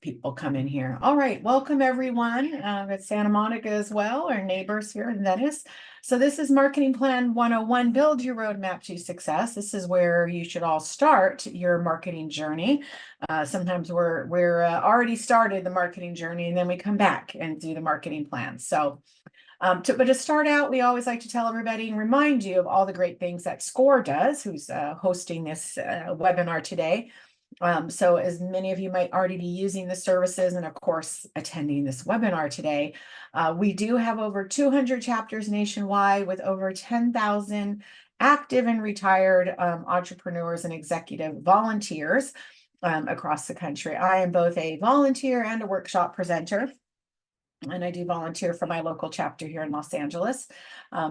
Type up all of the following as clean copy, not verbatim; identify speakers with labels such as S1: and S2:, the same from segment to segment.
S1: people come in here. All right, welcome everyone. At Santa Monica as well, our neighbors here in Venice. So this is Marketing Plan 101, Build Your Roadmap to Success. This is where you should all start your marketing journey. Sometimes we're already started the marketing journey, and then we come back and do the marketing plan. So but to start out, we always like to tell everybody and remind you of all the great things that SCORE does, who's hosting this webinar today. So as many of you might already be using the services and of course attending this webinar today, we do have over 200 chapters nationwide with over 10,000 active and retired entrepreneurs and executive volunteers across the country. I am both a volunteer and a workshop presenter, and I do volunteer for my local chapter here in Los Angeles.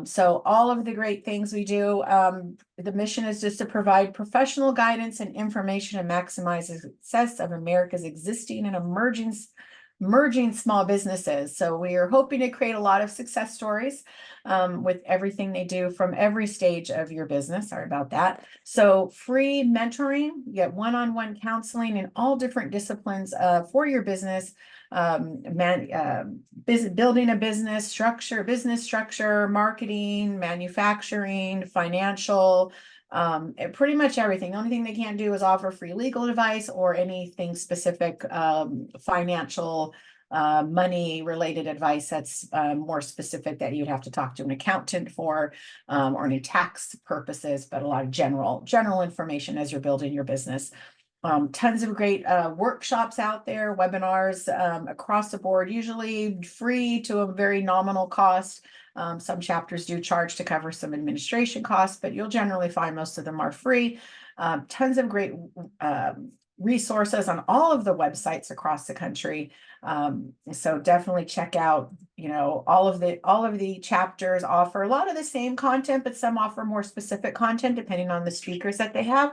S1: So all of the great things we do, the mission is just to provide professional guidance and information to maximize the success of America's existing and emerging small businesses. So we are hoping to create a lot of success stories with everything they do from every stage of your business. Sorry about that. So free mentoring, you get one-on-one counseling in all different disciplines for your business. Building a business structure, marketing, manufacturing, financial, pretty much everything. The only thing they can't do is offer free legal advice or anything specific, financial, money related advice that's more specific that you'd have to talk to an accountant for, or any tax purposes, but a lot of general information as you're building your business. Tons of great workshops out there, webinars across the board, usually free to a very nominal cost. Some chapters do charge to cover some administration costs, but you'll generally find most of them are free. Tons of great resources on all of the websites across the country. So definitely check out, all of the chapters offer a lot of the same content, but some offer more specific content depending on the speakers that they have.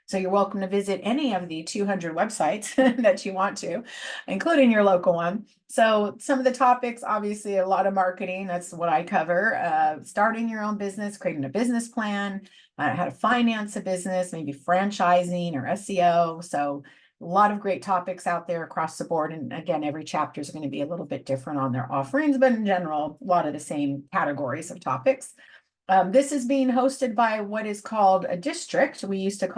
S1: So you're welcome to visit any of the 200 websites that you want to, including your local one. So some of the topics, obviously a lot of marketing, that's what I cover. Starting your own business, creating a business plan, how to finance a business, maybe franchising or SEO. So a lot of great topics out there across the board. And again, every chapter is going to be a little bit different on their offerings, but in general, a lot of the same categories of topics. This is being hosted by what is called a district. We used to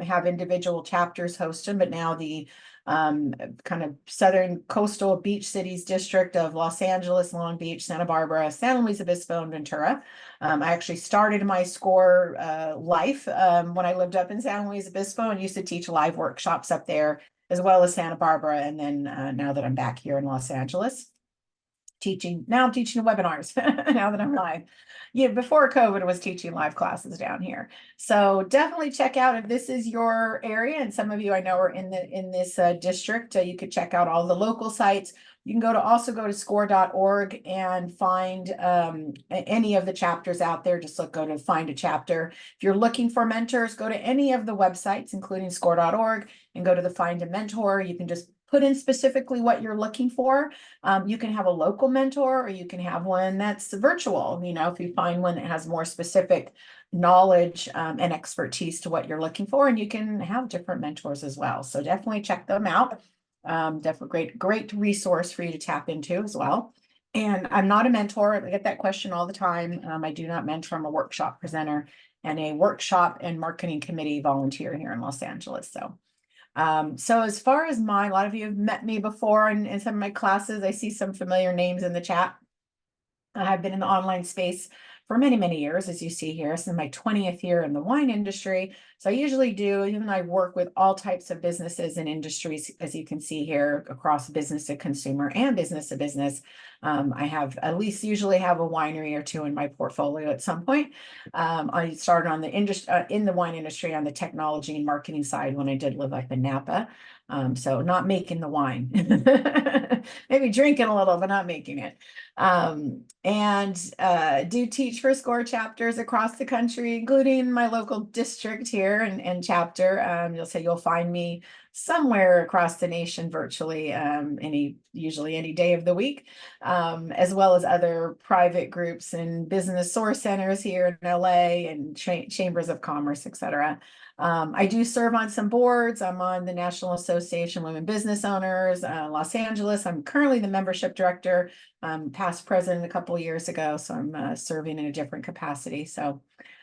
S1: have individual chapters hosted, but now the kind of southern coastal beach cities district of Los Angeles, Long Beach, Santa Barbara, San Luis Obispo, and Ventura. I actually started my SCORE life when I lived up in San Luis Obispo and used to teach live workshops up there, as well as Santa Barbara. And then now that I'm back here in Los Angeles, teaching webinars now that I'm live. Yeah, before COVID, I was teaching live classes down here. So definitely check out if this is your area, and some of you I know are in this district. You could check out all the local sites. You can also go to score.org and find any of the chapters out there. Just go to find a chapter. If you're looking for mentors, go to any of the websites, including score.org, and go to the Find a Mentor. You can just put in specifically what you're looking for. You can have a local mentor, or you can have one that's virtual. If you find one that has more specific knowledge and expertise to what you're looking for, and you can have different mentors as well. So definitely check them out. Definitely great resource for you to tap into as well. And I'm not a mentor. I get that question all the time. I do not mentor. I'm a workshop presenter and a workshop and marketing committee volunteer here in Los Angeles. So as far as a lot of you have met me before in some of my classes. I see some familiar names in the chat. I've been in the online space for many, many years, as you see here. This is my 20th year in the wine industry. So I usually I work with all types of businesses and industries, as you can see here, across business to consumer and business to business. I have usually have a winery or two in my portfolio at some point. I started on the industry in the wine industry on the technology and marketing side when I did live up in Napa. So not making the wine, maybe drinking a little, but not making it. And do teach for SCORE chapters across the country, including my local district here and chapter. You'll find me somewhere across the nation virtually, usually any day of the week, as well as other private groups and business source centers here in LA and chambers of commerce, etc. I do serve on some boards. I'm on the National Association of Women Business Owners, Los Angeles. I'm currently the membership director, past president a couple of years ago, so I'm serving in a different capacity. So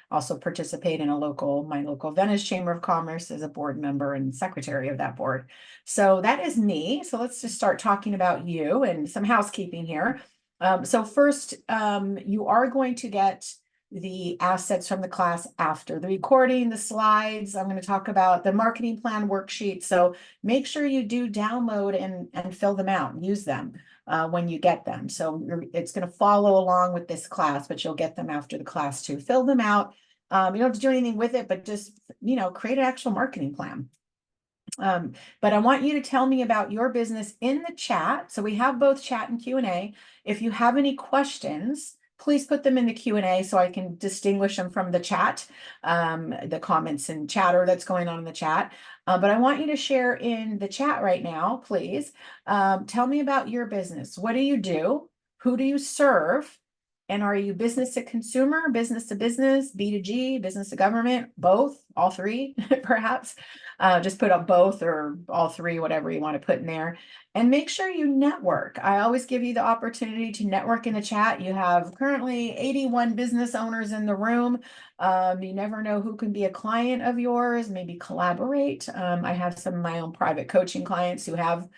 S1: also participate in my local Venice Chamber of Commerce as a board member and secretary of that board. So that is me. So let's just start talking about you and some housekeeping here. So first, you are going to get the assets from the class after the recording, the slides. I'm going to talk about the marketing plan worksheet. So make sure you do download and fill them out, use them when you get them. So it's going to follow along with this class, but you'll get them after the class too. Fill them out. You don't have to do anything with it, but just, create an actual marketing plan. But I want you to tell me about your business in the chat. So we have both chat and Q&A. If you have any questions, please put them in the Q&A so I can distinguish them from the chat, the comments and chatter that's going on in the chat. But I want you to share in the chat right now, please. Tell me about your business. What do you do? Who do you serve? And are you business to consumer, business to business, B2G, business to government, both, all three, perhaps? Just put up both or all three, whatever you want to put in there. And make sure you network. I always give you the opportunity to network in the chat. You have currently 81 business owners in the room. You never know who can be a client of yours, maybe collaborate. I have some of my own private coaching clients who have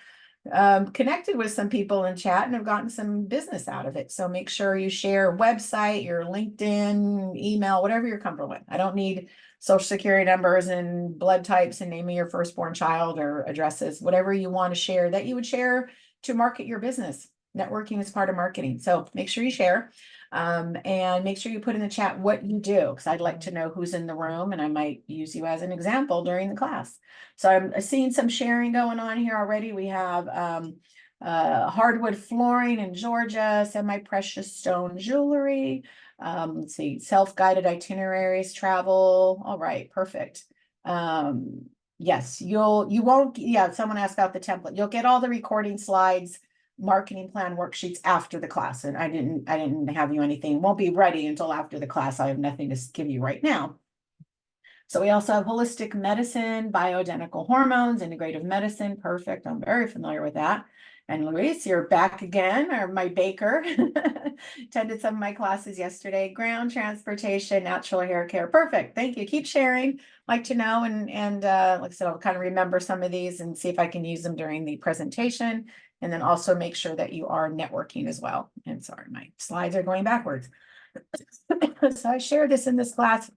S1: connected with some people in chat and have gotten some business out of it. So make sure you share website, your LinkedIn, email, whatever you're comfortable with. I don't need social security numbers and blood types and name of your firstborn child or addresses, whatever you want to share that you would share to market your business. Networking is part of marketing. So make sure you share. And make sure you put in the chat what you do, because I'd like to know who's in the room and I might use you as an example during the class. So I'm seeing some sharing going on here already. We have hardwood flooring in Georgia, semi-precious stone jewelry. Let's see, self-guided itineraries, travel. All right, perfect. Yes, someone asked about the template. You'll get all the recording slides, marketing plan worksheets after the class. And I didn't have you anything. Won't be ready until after the class. I have nothing to give you right now. So we also have holistic medicine, bioidentical hormones, integrative medicine. Perfect. I'm very familiar with that. And Luis, you're back again, or my baker. Attended some of my classes yesterday. Ground transportation, natural hair care. Perfect. Thank you. Keep sharing. Like to know. And like I said, I'll kind of remember some of these and see if I can use them during the presentation. And then also make sure that you are networking as well. And sorry, my slides are going backwards. So I shared this in this class.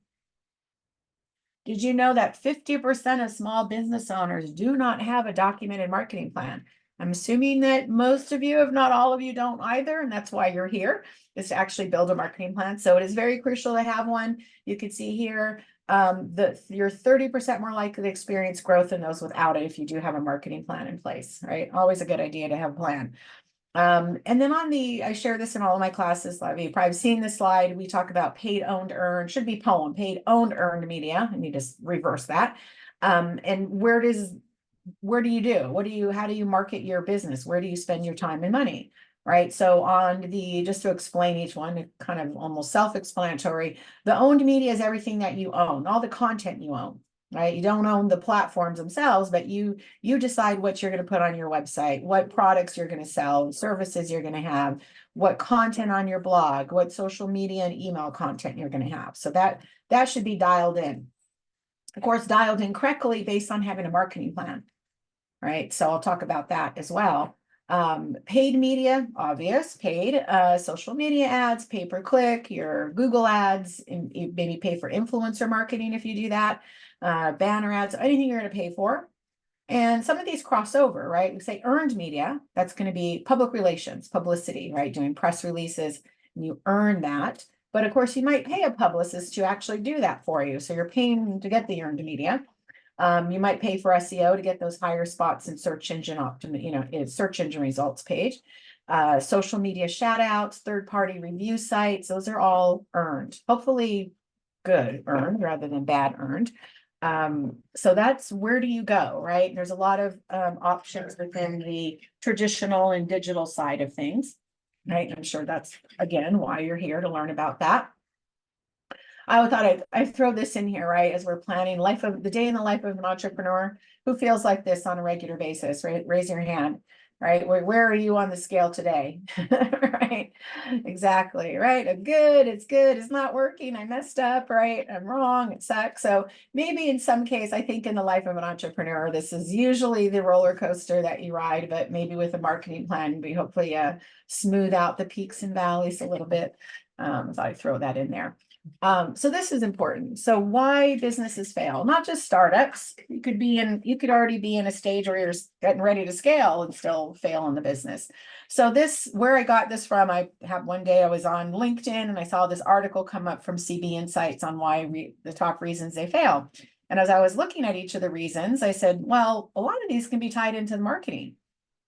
S1: Did you know that 50% of small business owners do not have a documented marketing plan? I'm assuming that most of you, if not all of you, don't either. And that's why you're here, is to actually build a marketing plan. So it is very crucial to have one. You can see here you're 30% more likely to experience growth than those without it if you do have a marketing plan in place, right? Always a good idea to have a plan. And then I share this in all of my classes. A lot of you probably seen this slide. We talk about paid, owned, earned, should be poem, paid, owned, earned media. I need to reverse that. And where do you do? How do you market your business? Where do you spend your time and money? Right. So just to explain each one, kind of almost self-explanatory, the owned media is everything that you own, all the content you own, right? You don't own the platforms themselves, but you decide what you're going to put on your website, what products you're going to sell, services you're going to have, what content on your blog, what social media and email content you're going to have. So that should be dialed in. Of course, dialed in correctly based on having a marketing plan, right? So I'll talk about that as well. Paid media, obvious, paid, social media ads, pay-per-click, your Google ads, and maybe pay for influencer marketing if you do that, banner ads, anything you're going to pay for. And some of these cross over, right? We say earned media, that's going to be public relations, publicity, right? Doing press releases, and you earn that. But of course, you might pay a publicist to actually do that for you. So you're paying to get the earned media. You might pay for SEO to get those higher spots in search engine search engine results page. Social media shout outs, third-party review sites, those are all earned. Hopefully good earned rather than bad earned. So that's where do you go, right? There's a lot of options within the traditional and digital side of things, right? I'm sure that's again why you're here to learn about that. I thought I'd throw this in here, right? As we're planning the day in the life of an entrepreneur who feels like this on a regular basis, right? Raise your hand, right? Where are you on the scale today? Right? Exactly, right? It's good, it's not working, I messed up, right? I'm wrong, it sucks. So maybe in some case, I think in the life of an entrepreneur, this is usually the roller coaster that you ride, but maybe with a marketing plan, we hopefully smooth out the peaks and valleys a little bit. So I throw that in there. So this is important. So why businesses fail, not just startups. You could already be in a stage where you're getting ready to scale and still fail in the business. So where I got this from, one day I was on LinkedIn and I saw this article come up from CB Insights on why the top reasons they fail. And as I was looking at each of the reasons, I said, well, a lot of these can be tied into the marketing.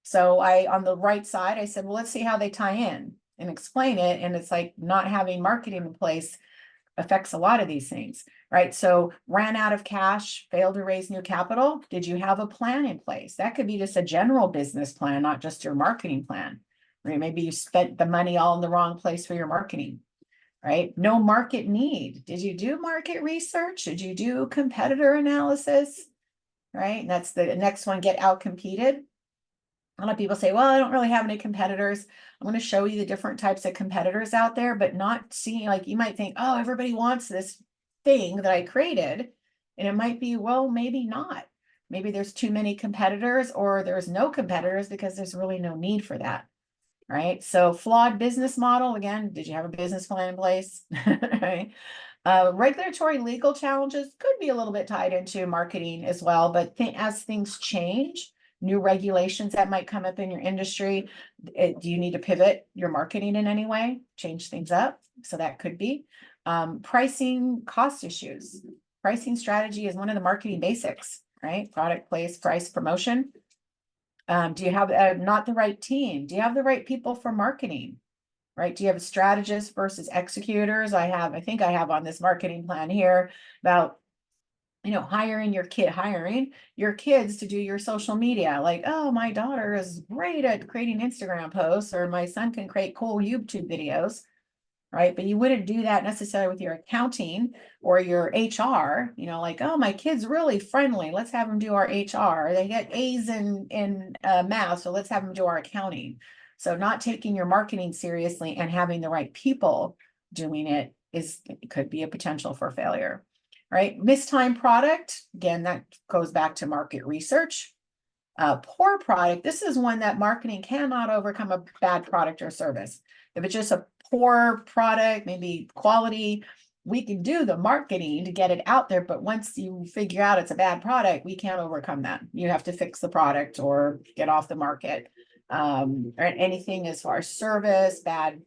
S1: So on the right side, I said, well, let's see how they tie in and explain it. And it's like not having marketing in place affects a lot of these things, right? So ran out of cash, failed to raise new capital. Did you have a plan in place? That could be just a general business plan, not just your marketing plan, right? Maybe you spent the money all in the wrong place for your marketing, right? No market need. Did you do market research? Did you do competitor analysis, right? And that's the next one, get out competed. A lot of people say, well, I don't really have any competitors. I'm going to show you the different types of competitors out there, but not seeing, like, you might think, oh, everybody wants this thing that I created. And it might be, well, maybe not. Maybe there's too many competitors or there's no competitors because there's really no need for that. Right. So flawed business model. Again, did you have a business plan in place? Right. Regulatory legal challenges could be a little bit tied into marketing as well, but as things change, new regulations that might come up in your industry, do you need to pivot your marketing in any way, change things up? So that could be pricing, cost issues. Pricing strategy is one of the marketing basics, right? Product, place, price, promotion. Do you have not the right team? Do you have the right people for marketing? Right? Do you have strategists versus executors? I think I have on this marketing plan here about, hiring your kids to do your social media. Like, oh, my daughter is great at creating Instagram posts, or my son can create cool YouTube videos. Right. But you wouldn't do that necessarily with your accounting or your HR, like, oh, my kid's really friendly. Let's have them do our HR. They get A's in math. So let's have them do our accounting. So not taking your marketing seriously and having the right people doing it could be a potential for failure. Right. Mistimed product. Again, that goes back to market research. Poor product. This is one that marketing cannot overcome a bad product or service. If it's just a poor product, maybe quality, we can do the marketing to get it out there. But once you figure out it's a bad product, we can't overcome that. You have to fix the product or get off the market. Or anything as far as service, bad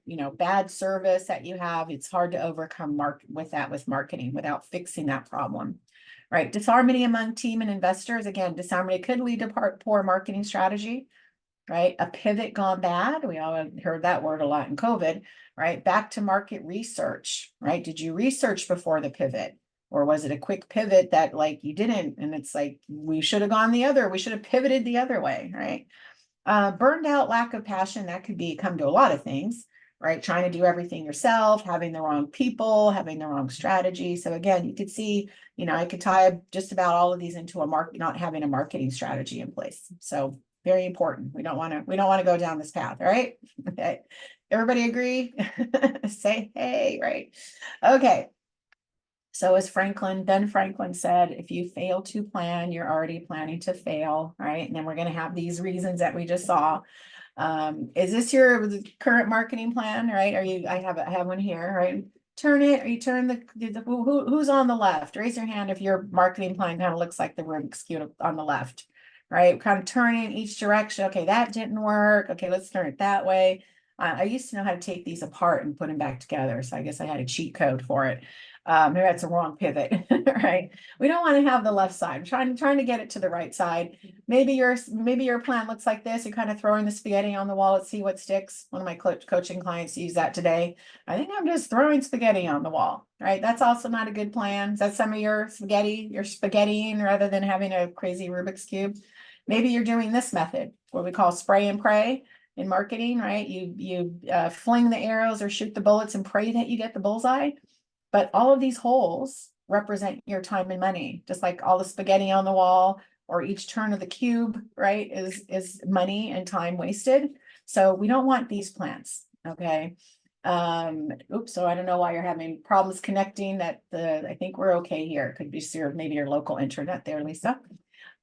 S1: service that you have, it's hard to overcome with marketing without fixing that problem. Right. Disharmony among team and investors. Again, disharmony could lead to poor marketing strategy. Right. A pivot gone bad. We all heard that word a lot in COVID. Right. Back to market research. Right. Did you research before the pivot? Or was it a quick pivot that like you didn't? And it's like, we should have pivoted the other way. Right. Burned out, lack of passion, that could come to a lot of things, right? Trying to do everything yourself, having the wrong people, having the wrong strategy. So again, you could see, I could tie just about all of these into not having a marketing strategy in place. So very important. We don't want to go down this path, right? Okay. Everybody agree? Say hey, right? Okay. So as Ben Franklin said, if you fail to plan, you're already planning to fail, right? And then we're going to have these reasons that we just saw. Is this your current marketing plan, right? I have one here, right? Turn it, or you turn who's on the left? Raise your hand if your marketing plan kind of looks like the Rubik's Cube on the left, right? Kind of turning each direction. Okay, that didn't work. Okay, let's turn it that way. I used to know how to take these apart and put them back together. So I guess I had a cheat code for it. Maybe that's a wrong pivot, right? We don't want to have the left side. Trying to get it to the right side. Maybe your plan looks like this. You're kind of throwing the spaghetti on the wall. Let's see what sticks. One of my coaching clients used that today. I think I'm just throwing spaghetti on the wall, right? That's also not a good plan. Is that some of your spaghetti? You're spaghettiing rather than having a crazy Rubik's Cube. Maybe you're doing this method, what we call spray and pray in marketing, right? You fling the arrows or shoot the bullets and pray that you get the bullseye. But all of these holes represent your time and money, just like all the spaghetti on the wall or each turn of the cube, right, is money and time wasted. So we don't want these plans, okay? Oops, so I don't know why you're having problems connecting. I think we're okay here. Could be maybe your local internet there, Lisa.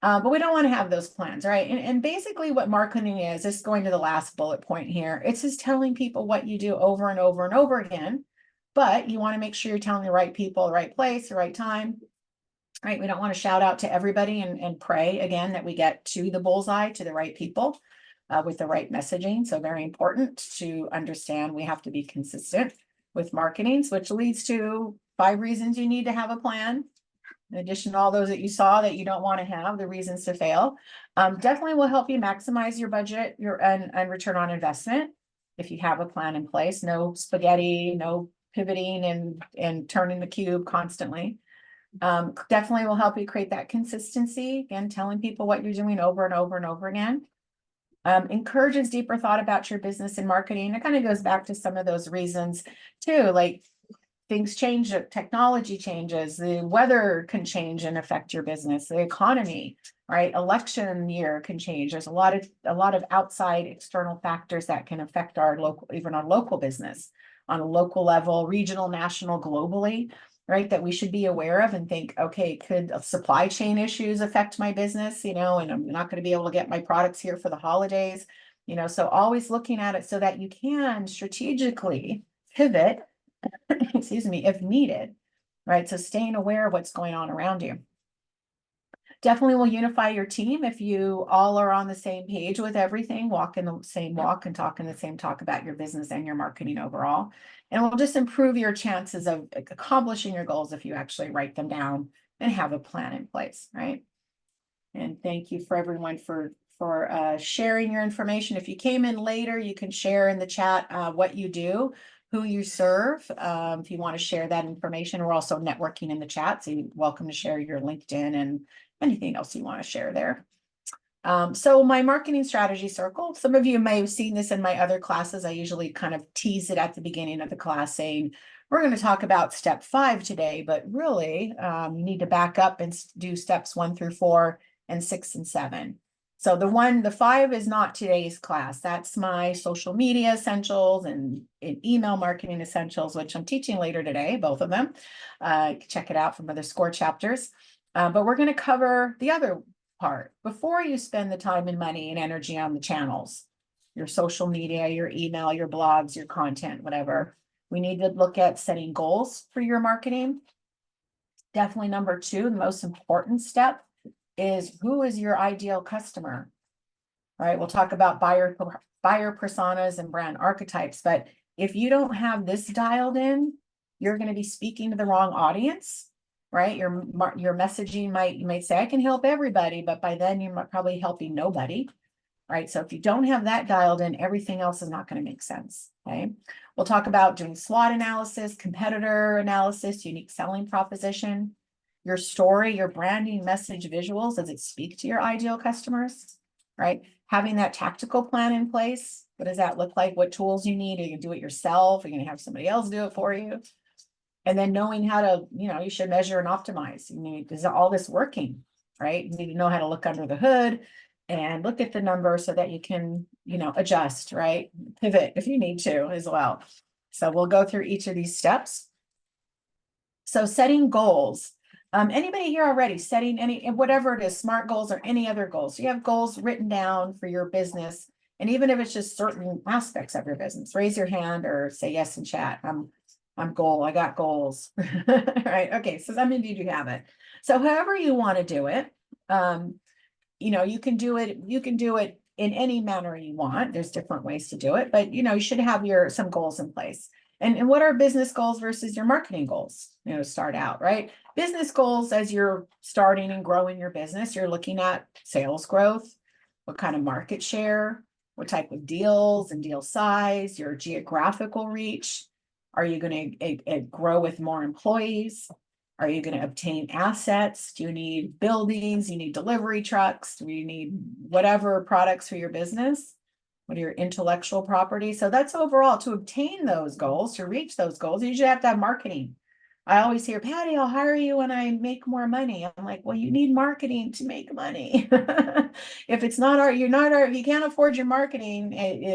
S1: But we don't want to have those plans, right? And basically what marketing is going to the last bullet point here. It's just telling people what you do over and over and over again. But you want to make sure you're telling the right people, the right place, the right time, right? We don't want to shout out to everybody and pray again that we get to the bullseye, to the right people with the right messaging. So very important to understand we have to be consistent with marketing, which leads to 5 reasons you need to have a plan. In addition to all those that you saw that you don't want to have, the reasons to fail, definitely will help you maximize your budget, and return on investment. If you have a plan in place, no spaghetti, no pivoting and turning the cube constantly. Definitely will help you create that consistency. Again, telling people what you're doing over and over and over again. Encourages deeper thought about your business and marketing. It kind of goes back to some of those reasons too, like things change, technology changes, the weather can change and affect your business, the economy, right? Election year can change. There's a lot of outside external factors that can affect our local business on a local level, regional, national, globally, right? That we should be aware of and think, okay, could supply chain issues affect my business, and I'm not going to be able to get my products here for the holidays, so always looking at it so that you can strategically pivot, excuse me, if needed, right? So staying aware of what's going on around you. Definitely will unify your team if you all are on the same page with everything, walk in the same walk and talk in the same talk about your business and your marketing overall. And it will just improve your chances of accomplishing your goals if you actually write them down and have a plan in place, right? And thank you for everyone for sharing your information. If you came in later, you can share in the chat what you do, who you serve. If you want to share that information, we're also networking in the chat, so you're welcome to share your LinkedIn and anything else you want to share there. So my marketing strategy circle, some of you may have seen this in my other classes. I usually kind of tease it at the beginning of the class saying, we're going to talk about step 5 today, but really you need to back up and do steps 1 through 4 and 6 and 7. So the 5 is not today's class. That's my social media essentials and email marketing essentials, which I'm teaching later today, both of them. Check it out from other SCORE chapters. But we're going to cover the other part before you spend the time and money and energy on the channels, your social media, your email, your blogs, your content, whatever. We need to look at setting goals for your marketing. Definitely number 2, the most important step is who is your ideal customer, right? We'll talk about buyer personas and brand archetypes, but if you don't have this dialed in, you're going to be speaking to the wrong audience, right? Your messaging you might say, I can help everybody, but by then you're probably helping nobody, right? So if you don't have that dialed in, everything else is not going to make sense, okay? We'll talk about doing SWOT analysis, competitor analysis, unique selling proposition, your story, your branding, message, visuals. Does it speak to your ideal customers, right? Having that tactical plan in place. What does that look like? What tools you need? Are you going to do it yourself? Are you going to have somebody else do it for you? And then knowing how to, you should measure and optimize. Is all this working, right? You need to know how to look under the hood and look at the numbers so that you can, adjust, right? Pivot if you need to as well. So we'll go through each of these steps. So setting goals. Anybody here already setting whatever it is, SMART goals or any other goals? You have goals written down for your business. And even if it's just certain aspects of your business, raise your hand or say yes in chat. I got goals, right? Okay. So some of you do have it. So however you want to do it, you can do it in any manner you want. There's different ways to do it, but you should have some goals in place. And what are business goals versus your marketing goals? Start out, right? Business goals, as you're starting and growing your business, you're looking at sales growth, what kind of market share, what type of deals and deal size, your geographical reach. Are you going to grow with more employees? Are you going to obtain assets? Do you need buildings? Do you need delivery trucks? Do you need whatever products for your business? What are your intellectual property? So that's overall to obtain those goals, to reach those goals, you usually have to have marketing. I always hear, Patty, I'll hire you when I make more money. I'm like, well, you need marketing to make money. If it's not if you can't afford your marketing,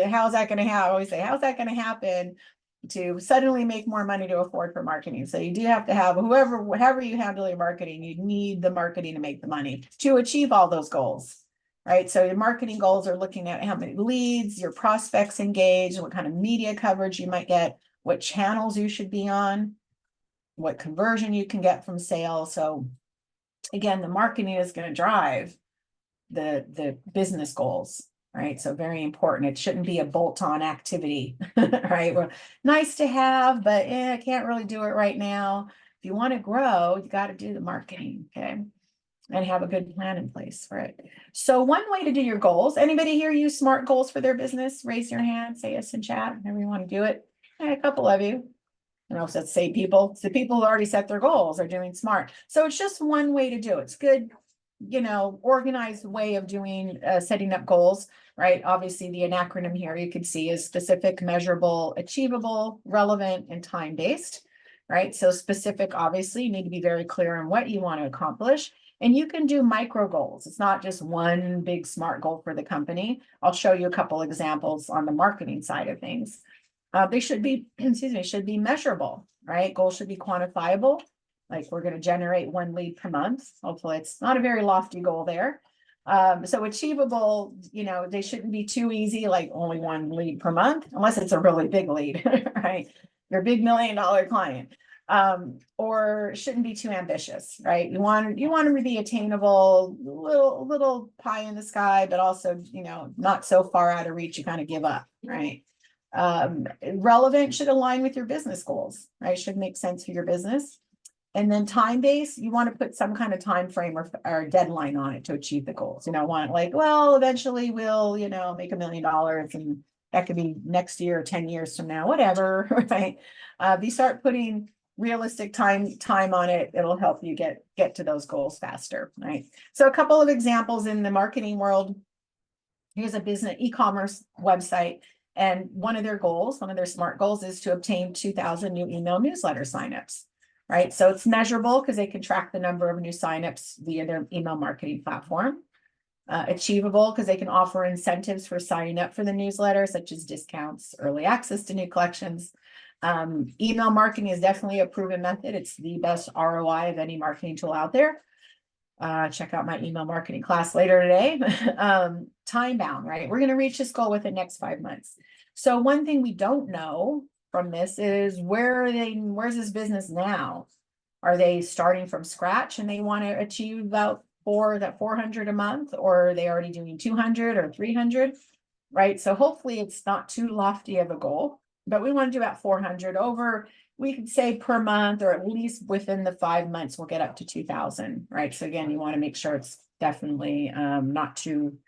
S1: how's that going to happen? I always say, how's that going to happen to suddenly make more money to afford for marketing? So you do have to have however you handle your marketing, you need the marketing to make the money to achieve all those goals. Right. So your marketing goals are looking at how many leads your prospects engage, what kind of media coverage you might get, what channels you should be on, what conversion you can get from sales. So again, the marketing is going to drive the business goals, right? So very important. It shouldn't be a bolt-on activity, right? Well, nice to have, but I can't really do it right now. If you want to grow, you got to do the marketing, okay? And have a good plan in place for it. So one way to do your goals, anybody here use SMART goals for their business? Raise your hand, say yes in chat, whenever you want to do it. A couple of you. Let's say people. So people who already set their goals are doing SMART. So it's just one way to do it. It's good, organized way of doing, setting up goals, right? Obviously the acronym here you can see is specific, measurable, achievable, relevant, and time-based, right? So specific, obviously you need to be very clear on what you want to accomplish. And you can do micro goals. It's not just one big SMART goal for the company. I'll show you a couple examples on the marketing side of things. They should be, should be measurable, right? Goals should be quantifiable. Like we're going to generate 1 lead per month. Hopefully it's not a very lofty goal there. So achievable, they shouldn't be too easy, like only 1 lead per month, unless it's a really big lead, right? Your big $1 million client. Or shouldn't be too ambitious, right? You want them to be attainable, little pie in the sky, but also, not so far out of reach, you kind of give up, right? Relevant should align with your business goals, right? Should make sense for your business. And then time-based, you want to put some kind of time frame or deadline on it to achieve the goals. Want like, well, eventually we'll, make $1 million, and that could be next year, 10 years from now, whatever, right? If you start putting realistic time on it, it'll help you get to those goals faster, right? So a couple of examples in the marketing world. Here's a business e-commerce website, and one of their SMART goals is to obtain 2,000 new email newsletter signups, right? So it's measurable because they can track the number of new signups via their email marketing platform. Achievable because they can offer incentives for signing up for the newsletter, such as discounts, early access to new collections. Email marketing is definitely a proven method. It's the best ROI of any marketing tool out there. Check out my email marketing class later today. Time bound, right? We're going to reach this goal within the next 5 months. So one thing we don't know from this is where's this business now? Are they starting from scratch and they want to achieve about 400 a month, or are they already doing 200 or 300, right? So hopefully it's not too lofty of a goal, but we want to do about 400 over, we could say per month, or at least within the 5 months, we'll get up to 2,000, right? So again, you want to make sure it's definitely not too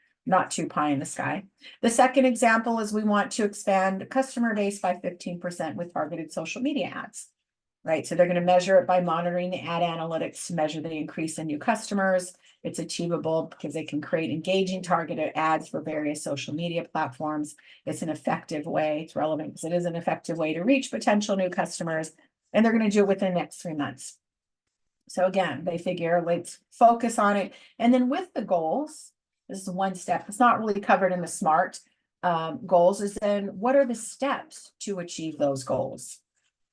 S1: pie in the sky. The second example is we want to expand customer base by 15% with targeted social media ads, right? So they're going to measure it by monitoring the ad analytics to measure the increase in new customers. It's achievable because they can create engaging targeted ads for various social media platforms. It's an effective way. It's relevant because it is an effective way to reach potential new customers, and they're going to do it within the next 3 months. So again, they figure let's focus on it. And then with the goals, this is one step. It's not really covered in the SMART goals. Is then what are the steps to achieve those goals?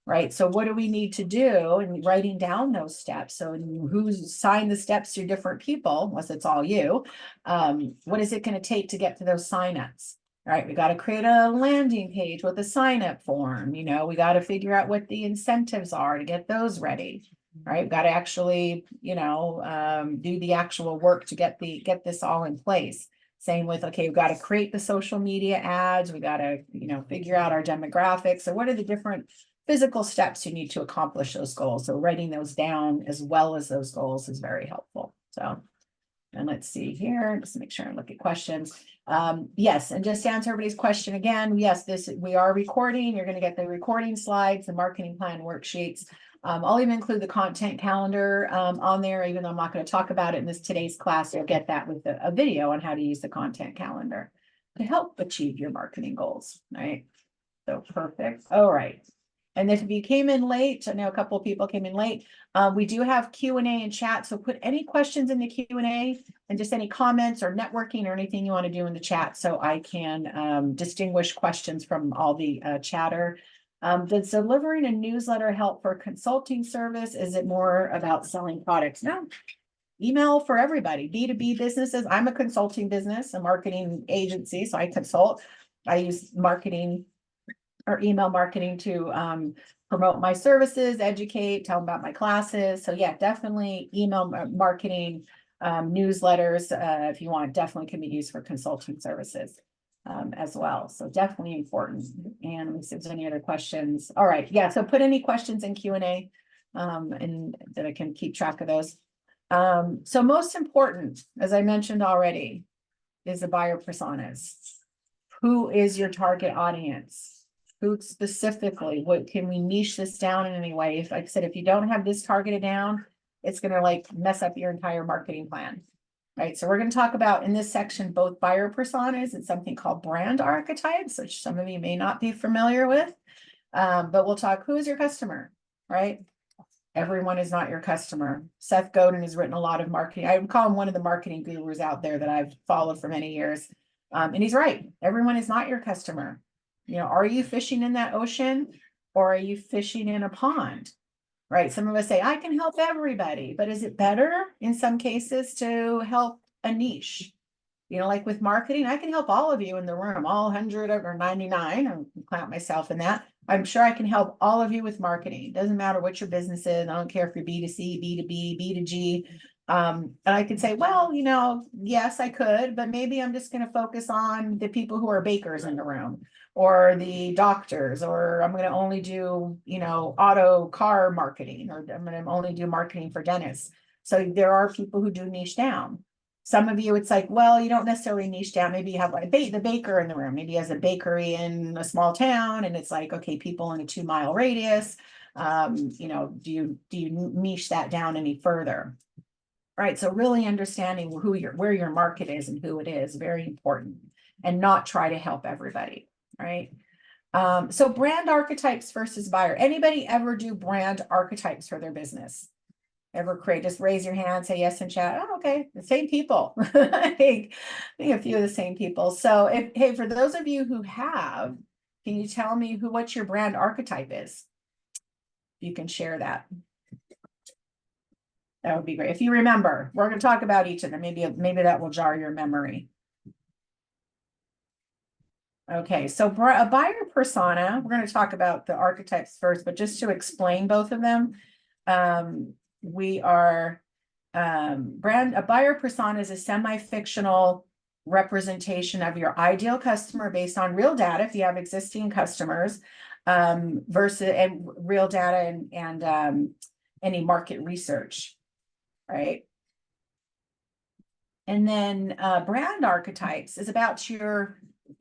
S1: Right. So what do we need to do? And writing down those steps. So who's signed the steps to different people, unless it's all you. What is it going to take to get to those signups? Right. We got to create a landing page with a sign up form. We got to figure out what the incentives are to get those ready. Right. We've got to actually, do the actual work to get this all in place. Same with, okay, we've got to create the social media ads. We got to, figure out our demographics. So what are the different physical steps you need to accomplish those goals. So writing those down as well as those goals is very helpful. So, and let's see here, just make sure I look at questions. Yes, and just to answer everybody's question again, yes, we are recording. You're going to get the recording slides, the marketing plan worksheets. I'll even include the content calendar on there, even though I'm not going to talk about it in today's class. You'll get that with a video on how to use the content calendar to help achieve your marketing goals, right? So perfect. All right. And if you came in late, I know a couple of people came in late. We do have Q&A and chat. So put any questions in the Q&A and just any comments or networking or anything you want to do in the chat so I can distinguish questions from all the chatter. Does delivering a newsletter help for consulting service? Is it more about selling products? No. Email for everybody, B2B businesses. I'm a consulting business, a marketing agency, so I consult. I use marketing or email marketing to promote my services, educate, tell them about my classes. So yeah, definitely email marketing, newsletters, if you want, definitely can be used for consulting services as well. So definitely important. And let me see if there's any other questions. All right, yeah, so put any questions in Q&A and that I can keep track of those. So most important, as I mentioned already, is the buyer personas. Who is your target audience? Who specifically? What can we niche this down in any way? If, like I said, if you don't have this targeted down, it's going to like mess up your entire marketing plan, right? So we're going to talk about in this section both buyer personas and something called brand archetypes, which some of you may not be familiar with. But we'll talk who is your customer, right? Everyone is not your customer. Seth Godin has written a lot of marketing. I would call him one of the marketing gurus out there that I've followed for many years. And he's right. Everyone is not your customer. You know, are you fishing in that ocean or are you fishing in a pond? Right. Some of us say, I can help everybody, but is it better in some cases to help a niche? You know, like with marketing, I can help all of you in the room, all 100 or 99. I'll count myself in that. I'm sure I can help all of you with marketing. It doesn't matter what your business is. I don't care if you're B2C, B2B, B2G. And I could say, well, you know, yes, I could, but maybe I'm just going to focus on the people who are bakers in the room or the doctors, or I'm going to only do, you know, auto car marketing, or I'm going to only do marketing for dentists. So there are people who do niche down. Some of you, it's like, well, you don't necessarily niche down. Maybe you have like the baker in the room. Maybe he has a bakery in a small town, and it's like, okay, people in a 2-mile radius. You know, do you niche that down any further? Right. So really understanding where your market is and who it is, very important, and not try to help everybody. Right. So brand archetypes versus buyer. Anybody ever do brand archetypes for their business? Ever create? Just raise your hand, say yes in chat. Oh, okay, the same people. I think a few of the same people. So hey, for those of you who have, can you tell me what your brand archetype is? You can share that. That would be great. If you remember, we're going to talk about each of them. Maybe that will jar your memory. Okay, so a buyer persona, we're going to talk about the archetypes first, but just to explain both of them, we are a buyer persona is a semi-fictional representation of your ideal customer based on real data if you have existing customers, versus and real data and any market research, right? And then brand archetypes is about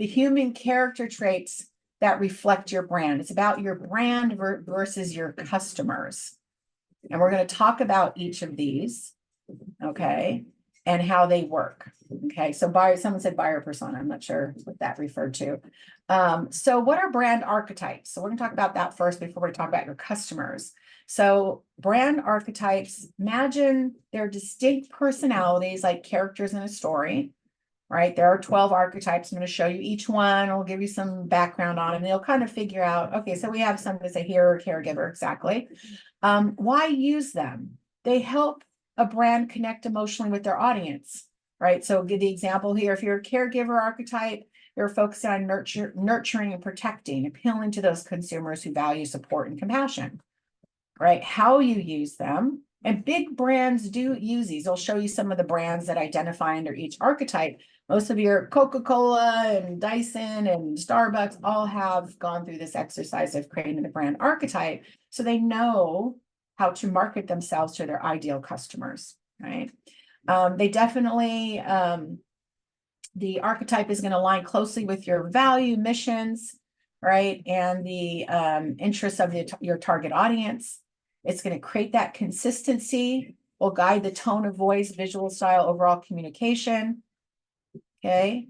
S1: the human character traits that reflect your brand. It's about your brand versus your customers. And we're going to talk about each of these, okay, and how they work. Okay, so someone said buyer persona. I'm not sure what that referred to. So what are brand archetypes? So we're going to talk about that first before we talk about your customers. So brand archetypes, imagine they're distinct personalities like characters in a story, right? There are 12 archetypes. I'm going to show you each one. I'll give you some background on them. They'll kind of figure out, okay, so we have some to say hero, caregiver, exactly. Why use them? They help a brand connect emotionally with their audience, right? So give the example here. If you're a caregiver archetype, you're focused on nurturing and protecting, appealing to those consumers who value support and compassion, right? How you use them. And big brands do use these. I'll show you some of the brands that identify under each archetype, Most of your Coca-Cola and Dyson and Starbucks all have gone through this exercise of creating the brand archetype. So they know how to market themselves to their ideal customers, right? They definitely, the archetype is going to align closely with your value, missions, right? And the interests of your target audience. It's going to create that consistency, will guide the tone of voice, visual style, overall communication. Okay.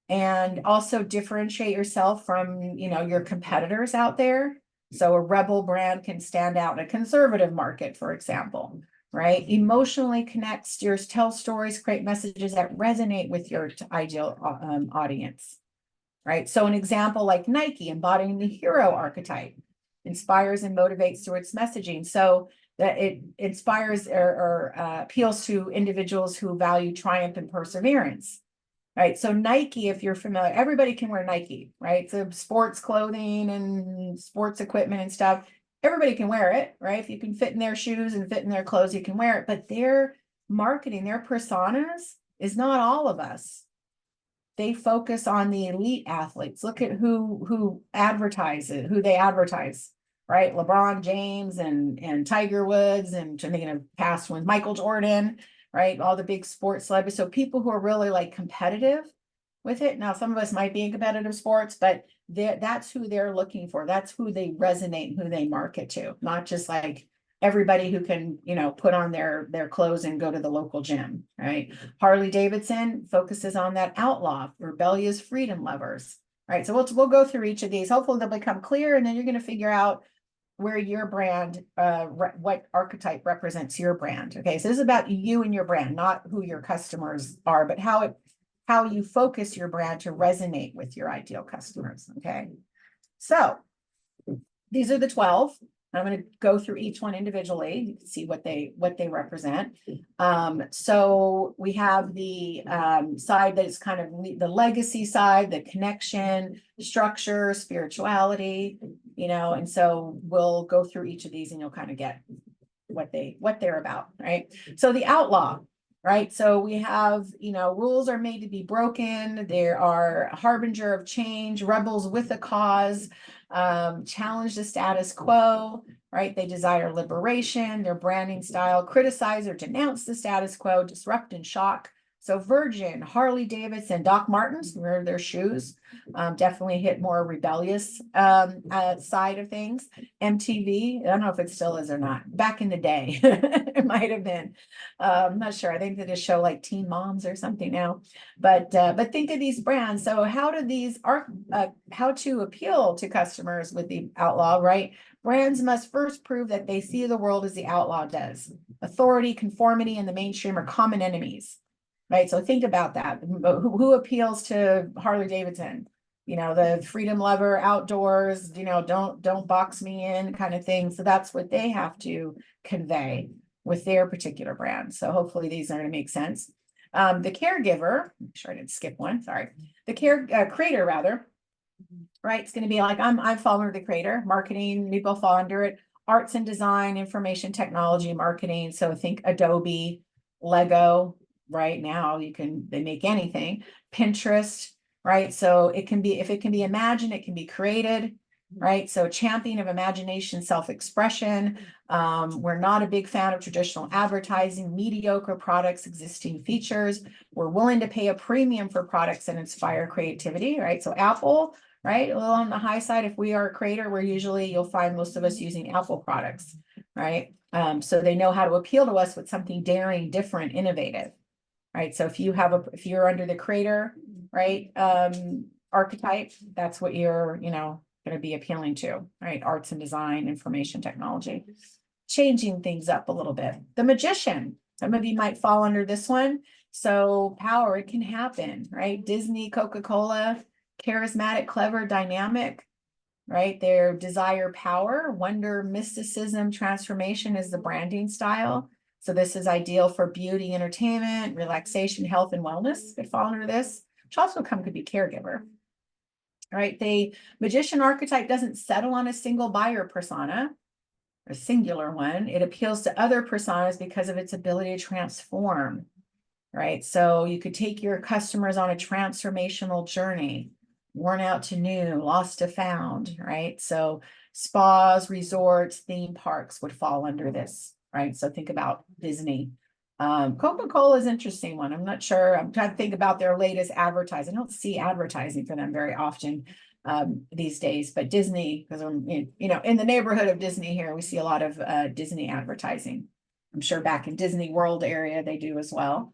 S1: And also differentiate yourself from, your competitors out there. So a rebel brand can stand out in a conservative market, for example, right? Emotionally connect, steers, tell stories, create messages that resonate with your ideal audience, right? So an example like Nike embodying the hero archetype inspires and motivates through its messaging. So that it inspires or appeals to individuals who value triumph and perseverance. Right. So Nike, if you're familiar, everybody can wear Nike, right? So sports clothing and sports equipment and stuff, everybody can wear it, right? If you can fit in their shoes and fit in their clothes, you can wear it. But their marketing, their personas is not all of us. They focus on the elite athletes. Look at who advertises, who they advertise, right? LeBron James and Tiger Woods, and I'm thinking of past ones, Michael Jordan, right? All the big sports celebrities. So people who are really like competitive with it. Now, some of us might be in competitive sports, but that's who they're looking for. That's who they resonate, who they market to, not just like everybody who can, put on their clothes and go to the local gym, right? Harley Davidson focuses on that outlaw, rebellious freedom lovers, right? So we'll go through each of these. Hopefully they'll become clear, and then you're going to figure out where your brand, what archetype represents your brand. Okay, so this is about you and your brand, not who your customers are, but how you focus your brand to resonate with your ideal customers. Okay, so these are the 12. I'm going to go through each one individually. You can see what they represent. So we have the side that is kind of the legacy side, the connection, structure, spirituality, and so we'll go through each of these and you'll kind of get what they're about, right? So the outlaw, right? So we have, rules are made to be broken. There are a harbinger of change, rebels with a cause, challenge the status quo, right? They desire liberation, their branding style, criticize or denounce the status quo, disrupt and shock. So Virgin, Harley Davidson, Doc Martens, wear their shoes, definitely hit more rebellious side of things. MTV, I don't know if it still is or not. Back in the day, it might have been. I'm not sure. I think they just show like Teen Moms or something now. But think of these brands. So how do these how to appeal to customers with the outlaw, right? Brands must first prove that they see the world as the outlaw does. Authority, conformity, and the mainstream are common enemies. Right. So think about that. Who appeals to Harley Davidson? The freedom lover, outdoors, don't box me in kind of thing. So that's what they have to convey with their particular brand. So hopefully these are going to make sense. The caregiver, make sure I didn't skip one. Sorry. The creator rather, right? It's going to be like, I fall under the creator, marketing, people fall under it, arts and design, information technology, marketing. So think Adobe, Lego. Right now they make anything. Pinterest, right? So if it can be imagined, it can be created, right? So champion of imagination, self-expression. We're not a big fan of traditional advertising, mediocre products, existing features. We're willing to pay a premium for products that inspire creativity, right? So Apple, right? A little on the high side. If we are a creator, you'll find most of us using Apple products, right? So they know how to appeal to us with something daring, different, innovative. Right. So if you're under the creator, right, archetype, that's what you're, going to be appealing to, right? Arts and design, information technology, changing things up a little bit. The magician, some of you might fall under this one. So power, it can happen, right? Disney, Coca-Cola, charismatic, clever, dynamic, right? Their desire power, wonder, mysticism, transformation is the branding style. So this is ideal for beauty, entertainment, relaxation, health, and wellness could fall under this, which also could be caregiver. All right. The magician archetype doesn't settle on a single buyer persona, a singular one. It appeals to other personas because of its ability to transform. right? So you could take your customers on a transformational journey, worn out to new, lost to found, right? So spas, resorts, theme parks would fall under this, right? So think about Disney. Coca-Cola is an interesting one. I'm not sure. I'm trying to think about their latest advertising. I don't see advertising for them very often these days, but Disney, because I'm in the neighborhood of Disney here, we see a lot of Disney advertising. I'm sure back in Disney World area they do as well.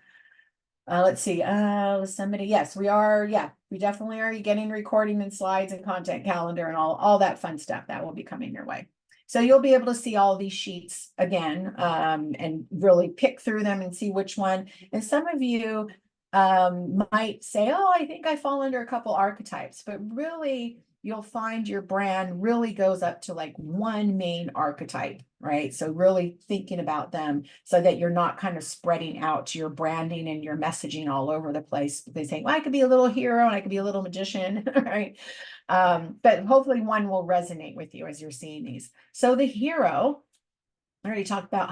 S1: Let's see. Somebody, yes, we are. Yeah, we definitely are getting recording and slides and content calendar and all that fun stuff that will be coming your way. So you'll be able to see all these sheets again, and really pick through them and see which one. And some of you might say, oh, I think I fall under a couple archetypes, but really you'll find your brand really goes up to like one main archetype, right? So really thinking about them so that you're not kind of spreading out your branding and your messaging all over the place. They say, well, I could be a little hero and I could be a little magician, right? But hopefully one will resonate with you as you're seeing these. So the hero, I already talked about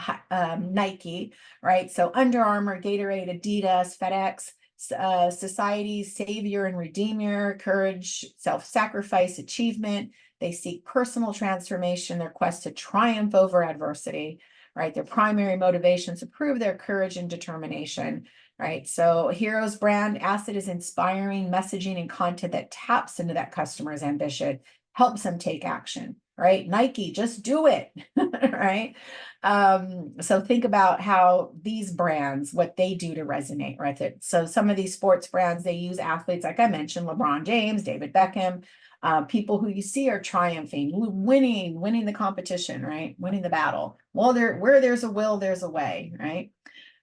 S1: Nike, right? So Under Armour, Gatorade, Adidas, FedEx, society's savior and redeemer, courage, self-sacrifice, achievement. They seek personal transformation, their quest to triumph over adversity, right? Their primary motivations to prove their courage and determination, right? So Heroes brand asset is inspiring messaging and content that taps into that customer's ambition, helps them take action, right? Nike, just do it, right? So think about how these brands, what they do to resonate, right? So some of these sports brands, they use athletes, like I mentioned, LeBron James, David Beckham, people who you see are triumphing, winning the competition, right? Winning the battle. Well, where there's a will, there's a way, right?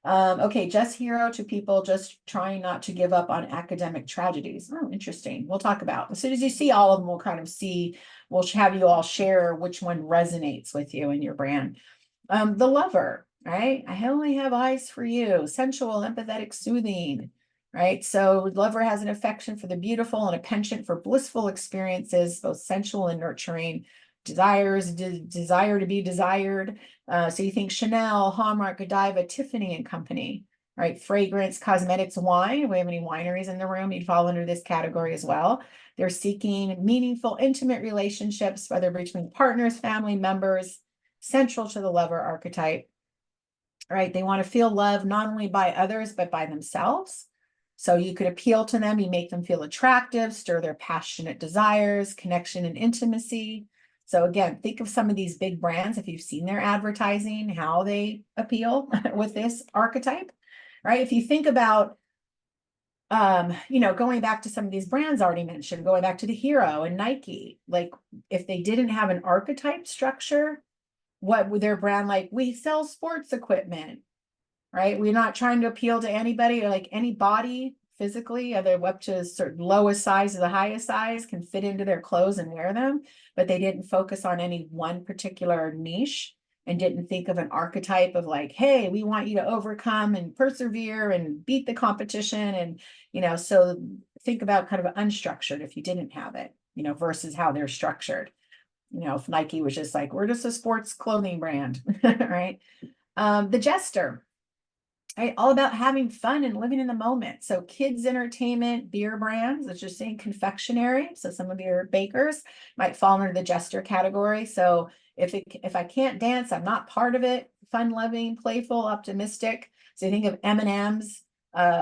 S1: Okay, just hero to people just trying not to give up on academic tragedies. Oh, interesting. We'll talk about. As soon as you see all of them, we'll kind of see, we'll have you all share which one resonates with you and your brand. The lover, right? I only have eyes for you, sensual, empathetic, soothing, right? So lover has an affection for the beautiful and a penchant for blissful experiences, both sensual and nurturing, desire to be desired. So you think Chanel, Hallmark, Godiva, Tiffany and Company, right? Fragrance, cosmetics, wine. If we have any wineries in the room, you'd fall under this category as well. They're seeking meaningful, intimate relationships, whether between partners, family members, central to the lover archetype, right? They want to feel loved not only by others, but by themselves. So you could appeal to them, you make them feel attractive, stir their passionate desires, connection and intimacy. So again, think of some of these big brands, if you've seen their advertising, how they appeal with this archetype, right? If you think about going back to some of these brands already mentioned, going back to the Hero and Nike, like if they didn't have an archetype structure, what would their brand like? We sell sports equipment, right? We're not trying to appeal to anybody or like any body physically, either up to a certain lowest size or the highest size can fit into their clothes and wear them, but they didn't focus on any one particular niche and didn't think of an archetype of like, hey, we want you to overcome and persevere and beat the competition. And, so think about kind of unstructured if you didn't have it, versus how they're structured. If Nike was just like, we're just a sports clothing brand, right? The Jester, right? All about having fun and living in the moment. So kids entertainment, beer brands, let's just say confectionery. So some of your bakers might fall under the Jester category. So if I can't dance, I'm not part of it. Fun loving, playful, optimistic. So you think of M&M's,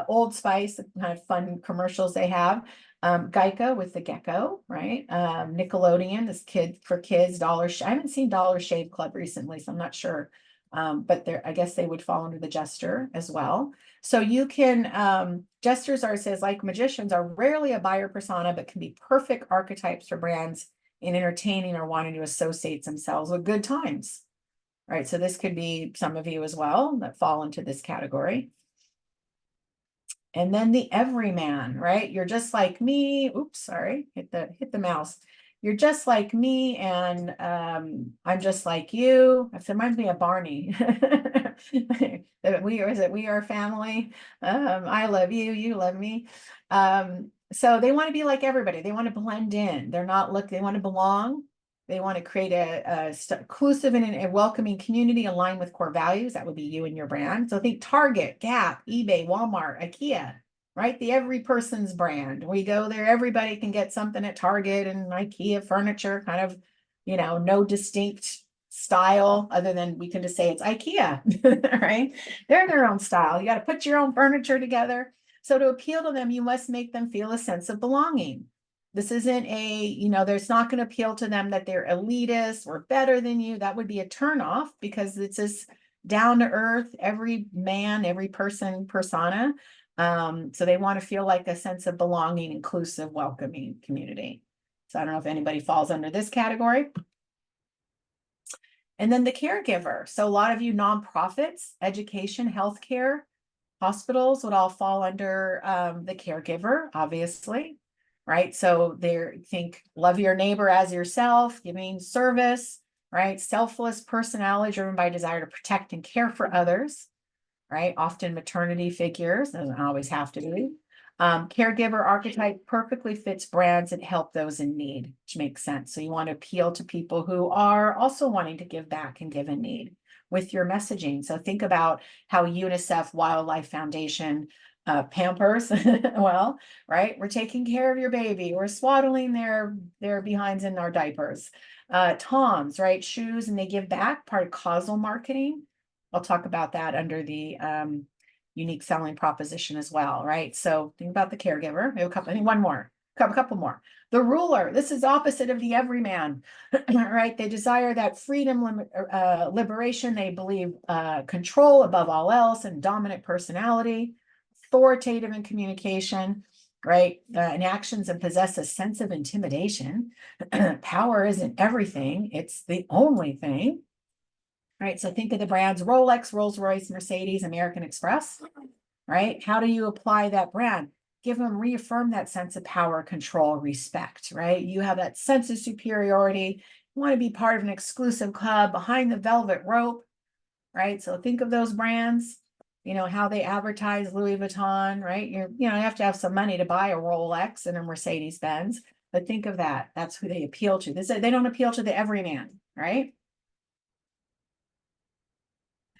S1: Old Spice, the kind of fun commercials they have. Geico with the gecko, right? Nickelodeon, this kid for kids, I haven't seen Dollar Shave Club recently, so I'm not sure. But I guess they would fall under the Jester as well. So you can, Jesters are, says, like magicians, are rarely a buyer persona, but can be perfect archetypes for brands in entertaining or wanting to associate themselves with good times, right? So this could be some of you as well that fall into this category. And then the everyman, right? You're just like me. Oops, sorry, hit the mouse. You're just like me, and I'm just like you. It reminds me of Barney. We are family. I love you, you love me. So they want to be like everybody. They want to blend in. They want to belong. They want to create a inclusive and a welcoming community aligned with core values. That would be you and your brand. So think Target, Gap, eBay, Walmart, IKEA, right? The every person's brand. We go there, everybody can get something at Target and IKEA furniture, kind of, no distinct style other than we can just say it's IKEA, right? They're their own style. You got to put your own furniture together. So to appeal to them, you must make them feel a sense of belonging. This isn't there's not going to appeal to them that they're elitist or better than you. That would be a turnoff because it's this down to earth, every man, every person persona. So they want to feel like a sense of belonging, inclusive, welcoming community. So I don't know if anybody falls under this category. And then the caregiver. So a lot of you nonprofits, education, healthcare, hospitals would all fall under the caregiver, obviously, right? So they think love your neighbor as yourself, giving service, right? Selfless personality driven by desire to protect and care for others, right? Often maternity figures, doesn't always have to be. Caregiver archetype perfectly fits brands that help those in need, which makes sense. So you want to appeal to people who are also wanting to give back and give in need with your messaging. So think about how UNICEF Wildlife Foundation Pampers, well, right? We're taking care of your baby. We're swaddling their behinds in our diapers. Toms, right? Shoes, and they give back, part of causal marketing. I'll talk about that under the unique selling proposition as well, right? So think about the caregiver. Maybe I think one more, a couple more. The ruler, this is opposite of the everyman, right? They desire that freedom, liberation. They believe control above all else and dominant personality, authoritative in communication, right? In actions and possess a sense of intimidation. Power isn't everything. It's the only thing. Right. So think of the brands Rolex, Rolls-Royce, Mercedes, American Express, right? How do you apply that brand? Reaffirm that sense of power, control, respect, right? You have that sense of superiority. You want to be part of an exclusive club behind the velvet rope, right? So think of those brands, how they advertise Louis Vuitton, right? You have to have some money to buy a Rolex and a Mercedes Benz, but think of that. That's who they appeal to. They don't appeal to the everyman, right?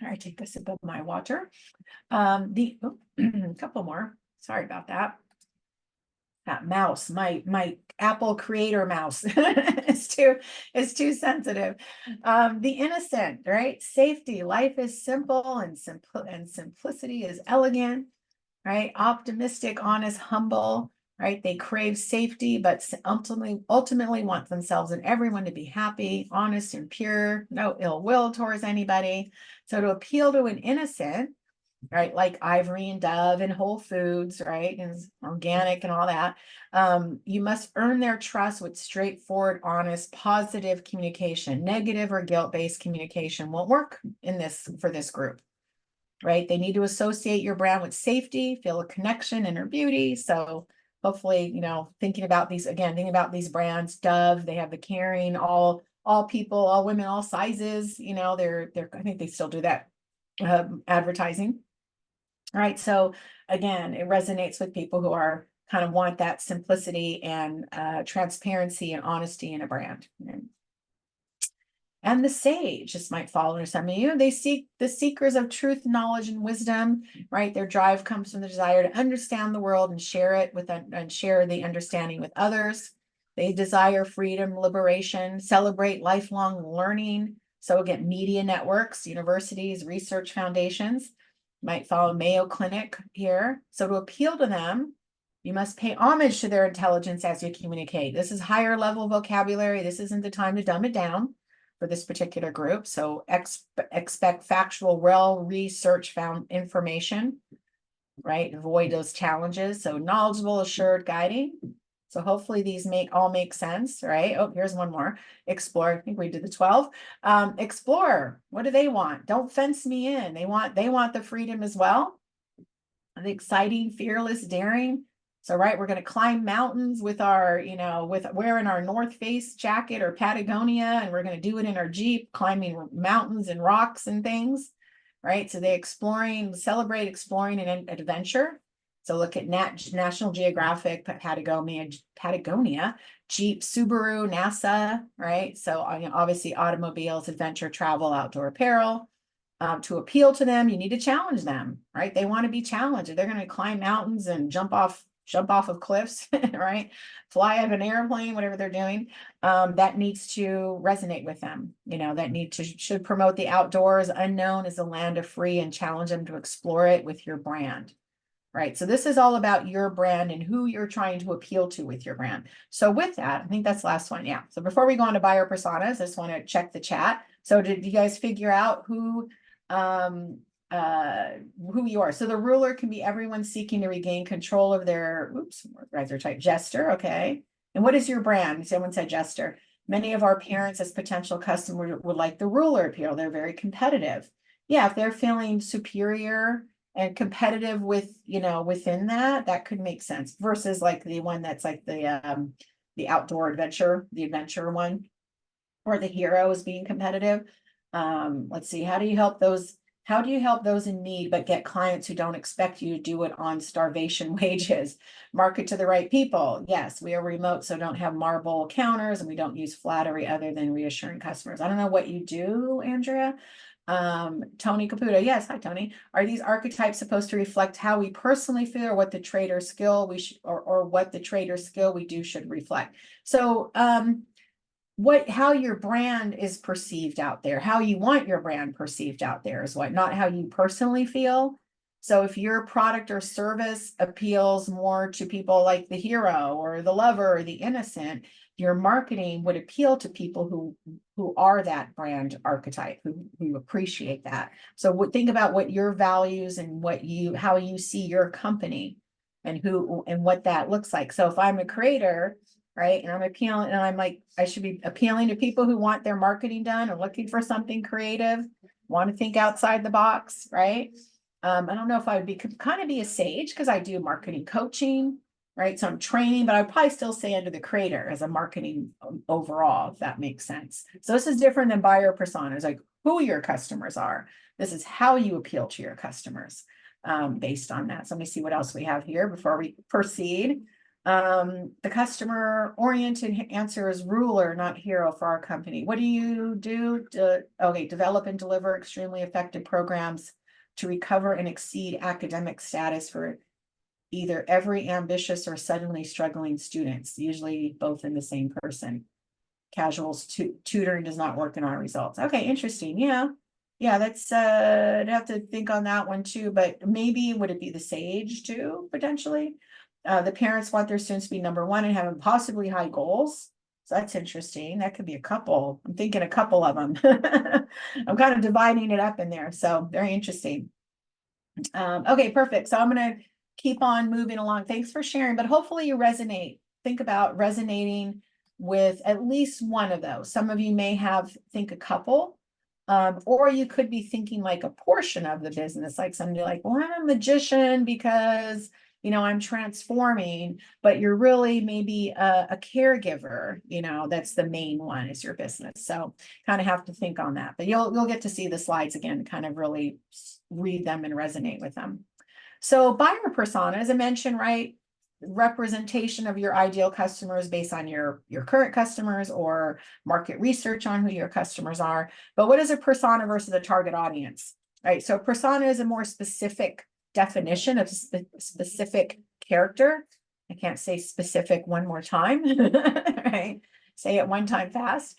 S1: I take a sip of my water. A couple more. Sorry about that. That mouse, my Apple creator mouse is too sensitive. The innocent, right? Safety. Life is simple and simplicity is elegant, right? Optimistic, honest, humble, right? They crave safety, but ultimately want themselves and everyone to be happy, honest, and pure, no ill will towards anybody. So to appeal to an innocent, right, like Ivory and Dove and Whole Foods, right, and organic and all that, you must earn their trust with straightforward, honest, positive communication. Negative or guilt-based communication won't work for this group. Right? They need to associate your brand with safety, feel a connection, inner beauty. So hopefully, thinking about these brands, Dove, they have the caring, all people, all women, all sizes, I think they still do that advertising. All right. So again, it resonates with people who are kind of want that simplicity and transparency and honesty in a brand. And the sage, this might fall under some of you. They seek the seekers of truth, knowledge, and wisdom, right? Their drive comes from the desire to understand the world and share the understanding with others. They desire freedom, liberation, celebrate lifelong learning. So again, media networks, universities, research foundations might follow Mayo Clinic here. So to appeal to them, you must pay homage to their intelligence as you communicate. This is higher level vocabulary. This isn't the time to dumb it down for this particular group. So expect factual, well-researched found information, right? Avoid those challenges. So knowledgeable, assured, guiding. So hopefully these all make sense, right? Oh, here's one more. Explore. I think we did the 12. Explore. What do they want? Don't fence me in. They want the freedom as well. The exciting, fearless, daring. So, right, we're going to climb mountains with with wearing our North Face jacket or Patagonia, and we're going to do it in our Jeep, climbing mountains and rocks and things, right? So they celebrate exploring and adventure. So look at National Geographic, Patagonia, Jeep, Subaru, NASA, right? So obviously automobiles, adventure, travel, outdoor apparel. To appeal to them, you need to challenge them, right? They want to be challenged. They're going to climb mountains and jump off of cliffs, right? Fly out of an airplane, whatever they're doing. That needs to resonate with them. Should promote the outdoors. Unknown is the land of free, and challenge them to explore it with your brand. Right. So this is all about your brand and who you're trying to appeal to with your brand. So with that, I think that's the last one. Yeah. So before we go on to buyer personas, I just want to check the chat. So did you guys figure out who you are? So the ruler can be everyone seeking to regain control of their, guys are type jester. Okay. And what is your brand? Someone said jester. Many of our parents as potential customers would like the ruler appeal. They're very competitive. Yeah. If they're feeling superior and competitive within that could make sense versus like the one that's like the outdoor adventure, the adventure one, or the hero is being competitive. Let's see, how do you help those in need but get clients who don't expect you to do it on starvation wages? Market to the right people. Yes, we are remote, so don't have marble counters, and we don't use flattery other than reassuring customers. I don't know what you do, Andrea. Tony Caputo. Yes. Hi, Tony. Are these archetypes supposed to reflect how we personally feel, or what the trait or skill we should, or what the trait or skill we do should reflect? So, how your brand is perceived out there, how you want your brand perceived out there is what, not how you personally feel. So if your product or service appeals more to people like the hero or the lover or the innocent, your marketing would appeal to people who are that brand archetype, who appreciate that. So think about what your values and how you see your company and what that looks like. So if I'm a creator, right, and I'm appealing, and I'm like, I should be appealing to people who want their marketing done or looking for something creative, want to think outside the box, right? I don't know if I would kind of be a sage, because I do marketing coaching, right? So I'm training, but I'd probably still say under the creator as a marketing overall, if that makes sense. So this is different than buyer personas, like who your customers are. This is how you appeal to your customers based on that. So let me see what else we have here before we proceed. The customer oriented answer is ruler, not hero for our company. What do you do? Develop and deliver extremely effective programs to recover and exceed academic status for either every ambitious or suddenly struggling students, usually both in the same person. Casuals tutoring does not work in our results. Okay, interesting. Yeah, that's I'd have to think on that one too, but maybe would it be the sage too, potentially? The parents want their students to be number one and have impossibly high goals. So that's interesting. That could be a couple. I'm thinking a couple of them. I'm kind of dividing it up in there. So very interesting. Okay, perfect. So I'm going to keep on moving along. Thanks for sharing, but hopefully you resonate. Think about resonating with at least one of those. Some of you may think a couple, or you could be thinking like a portion of the business, like somebody like, well, I'm a magician because I'm transforming, but you're really maybe a caregiver, that's the main one is your business. So kind of have to think on that, but you'll get to see the slides again, kind of really read them and resonate with them. So buyer persona, as I mentioned, right? Representation of your ideal customers based on your current customers or market research on who your customers are. But what is a persona versus a target audience, right? So persona is a more specific definition of specific character. I can't say specific one more time, right? Say it one time fast.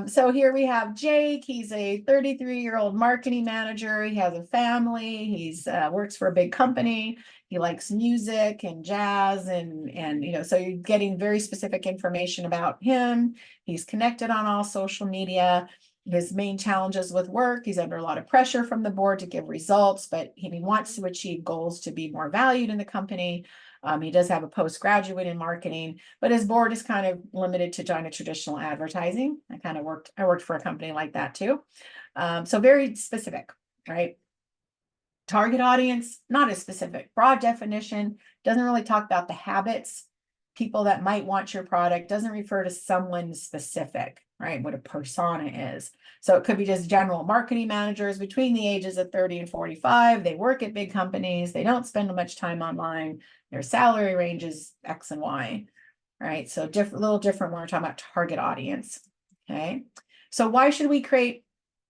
S1: So here we have Jake. He's a 33-year-old marketing manager. He has a family. He's works for a big company. He likes music and jazz and so you're getting very specific information about him. He's connected on all social media. His main challenges with work, he's under a lot of pressure from the board to give results, but he wants to achieve goals to be more valued in the company. He does have a postgraduate in marketing, but his board is kind of limited to kind of traditional advertising. I worked for a company like that too. So very specific, right? Target audience, not as specific. Broad definition, doesn't really talk about the habits, people that might want your product, doesn't refer to someone specific. right? What a persona is. So it could be just general marketing managers between the ages of 30 and 45. They work at big companies. They don't spend much time online. Their salary range is X and Y, right? So little different when we're talking about target audience. Okay. So why should we create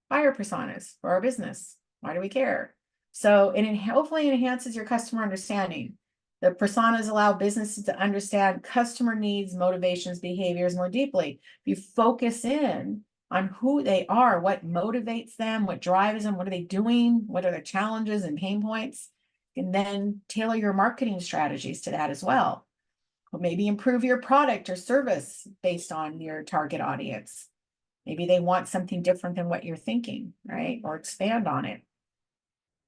S1: buyer personas for our business? Why do we care? So it hopefully enhances your customer understanding. The personas allow businesses to understand customer needs, motivations, behaviors more deeply. If you focus in on who they are, what motivates them, what drives them, what are they doing, what are their challenges and pain points, and then tailor your marketing strategies to that as well. Or maybe improve your product or service based on your target audience. Maybe they want something different than what you're thinking, right? Or expand on it,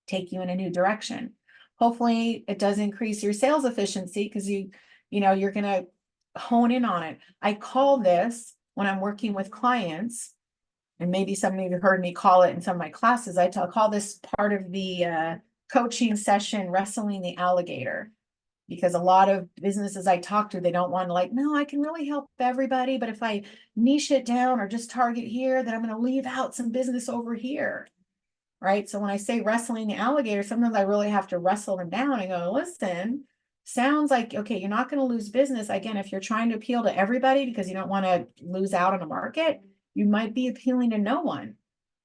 S1: take you in a new direction. Hopefully it does increase your sales efficiency because you're going to hone in on it. I call this, when I'm working with clients, and maybe some of you have heard me call it in some of my classes, I call this part of the coaching session, wrestling the alligator. Because a lot of businesses I talk to, they don't want to no, I can really help everybody, but if I niche it down or just target here, then I'm going to leave out some business over here. Right. So when I say wrestling the alligator, sometimes I really have to wrestle them down and go, listen, sounds like, okay, you're not going to lose business. Again, if you're trying to appeal to everybody because you don't want to lose out on a market, you might be appealing to no one.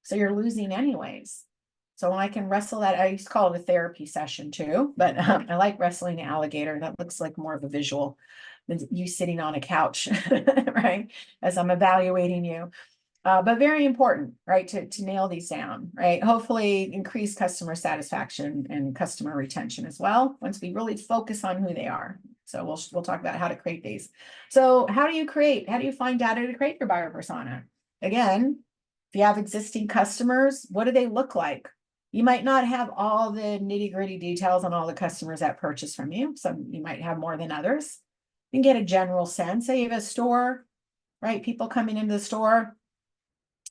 S1: So you're losing anyways. So when I can wrestle that, I used to call it a therapy session too, but I like wrestling the alligator. That looks like more of a visual than you sitting on a couch, right? As I'm evaluating you. But very important, right, to nail these down, right? Hopefully increase customer satisfaction and customer retention as well, once we really focus on who they are. So we'll talk about how to create these. So how do you find data to create your buyer persona? Again, if you have existing customers, what do they look like? You might not have all the nitty-gritty details on all the customers that purchase from you. Some you might have more than others. You can get a general sense. Say you have a store, right? People coming into the store.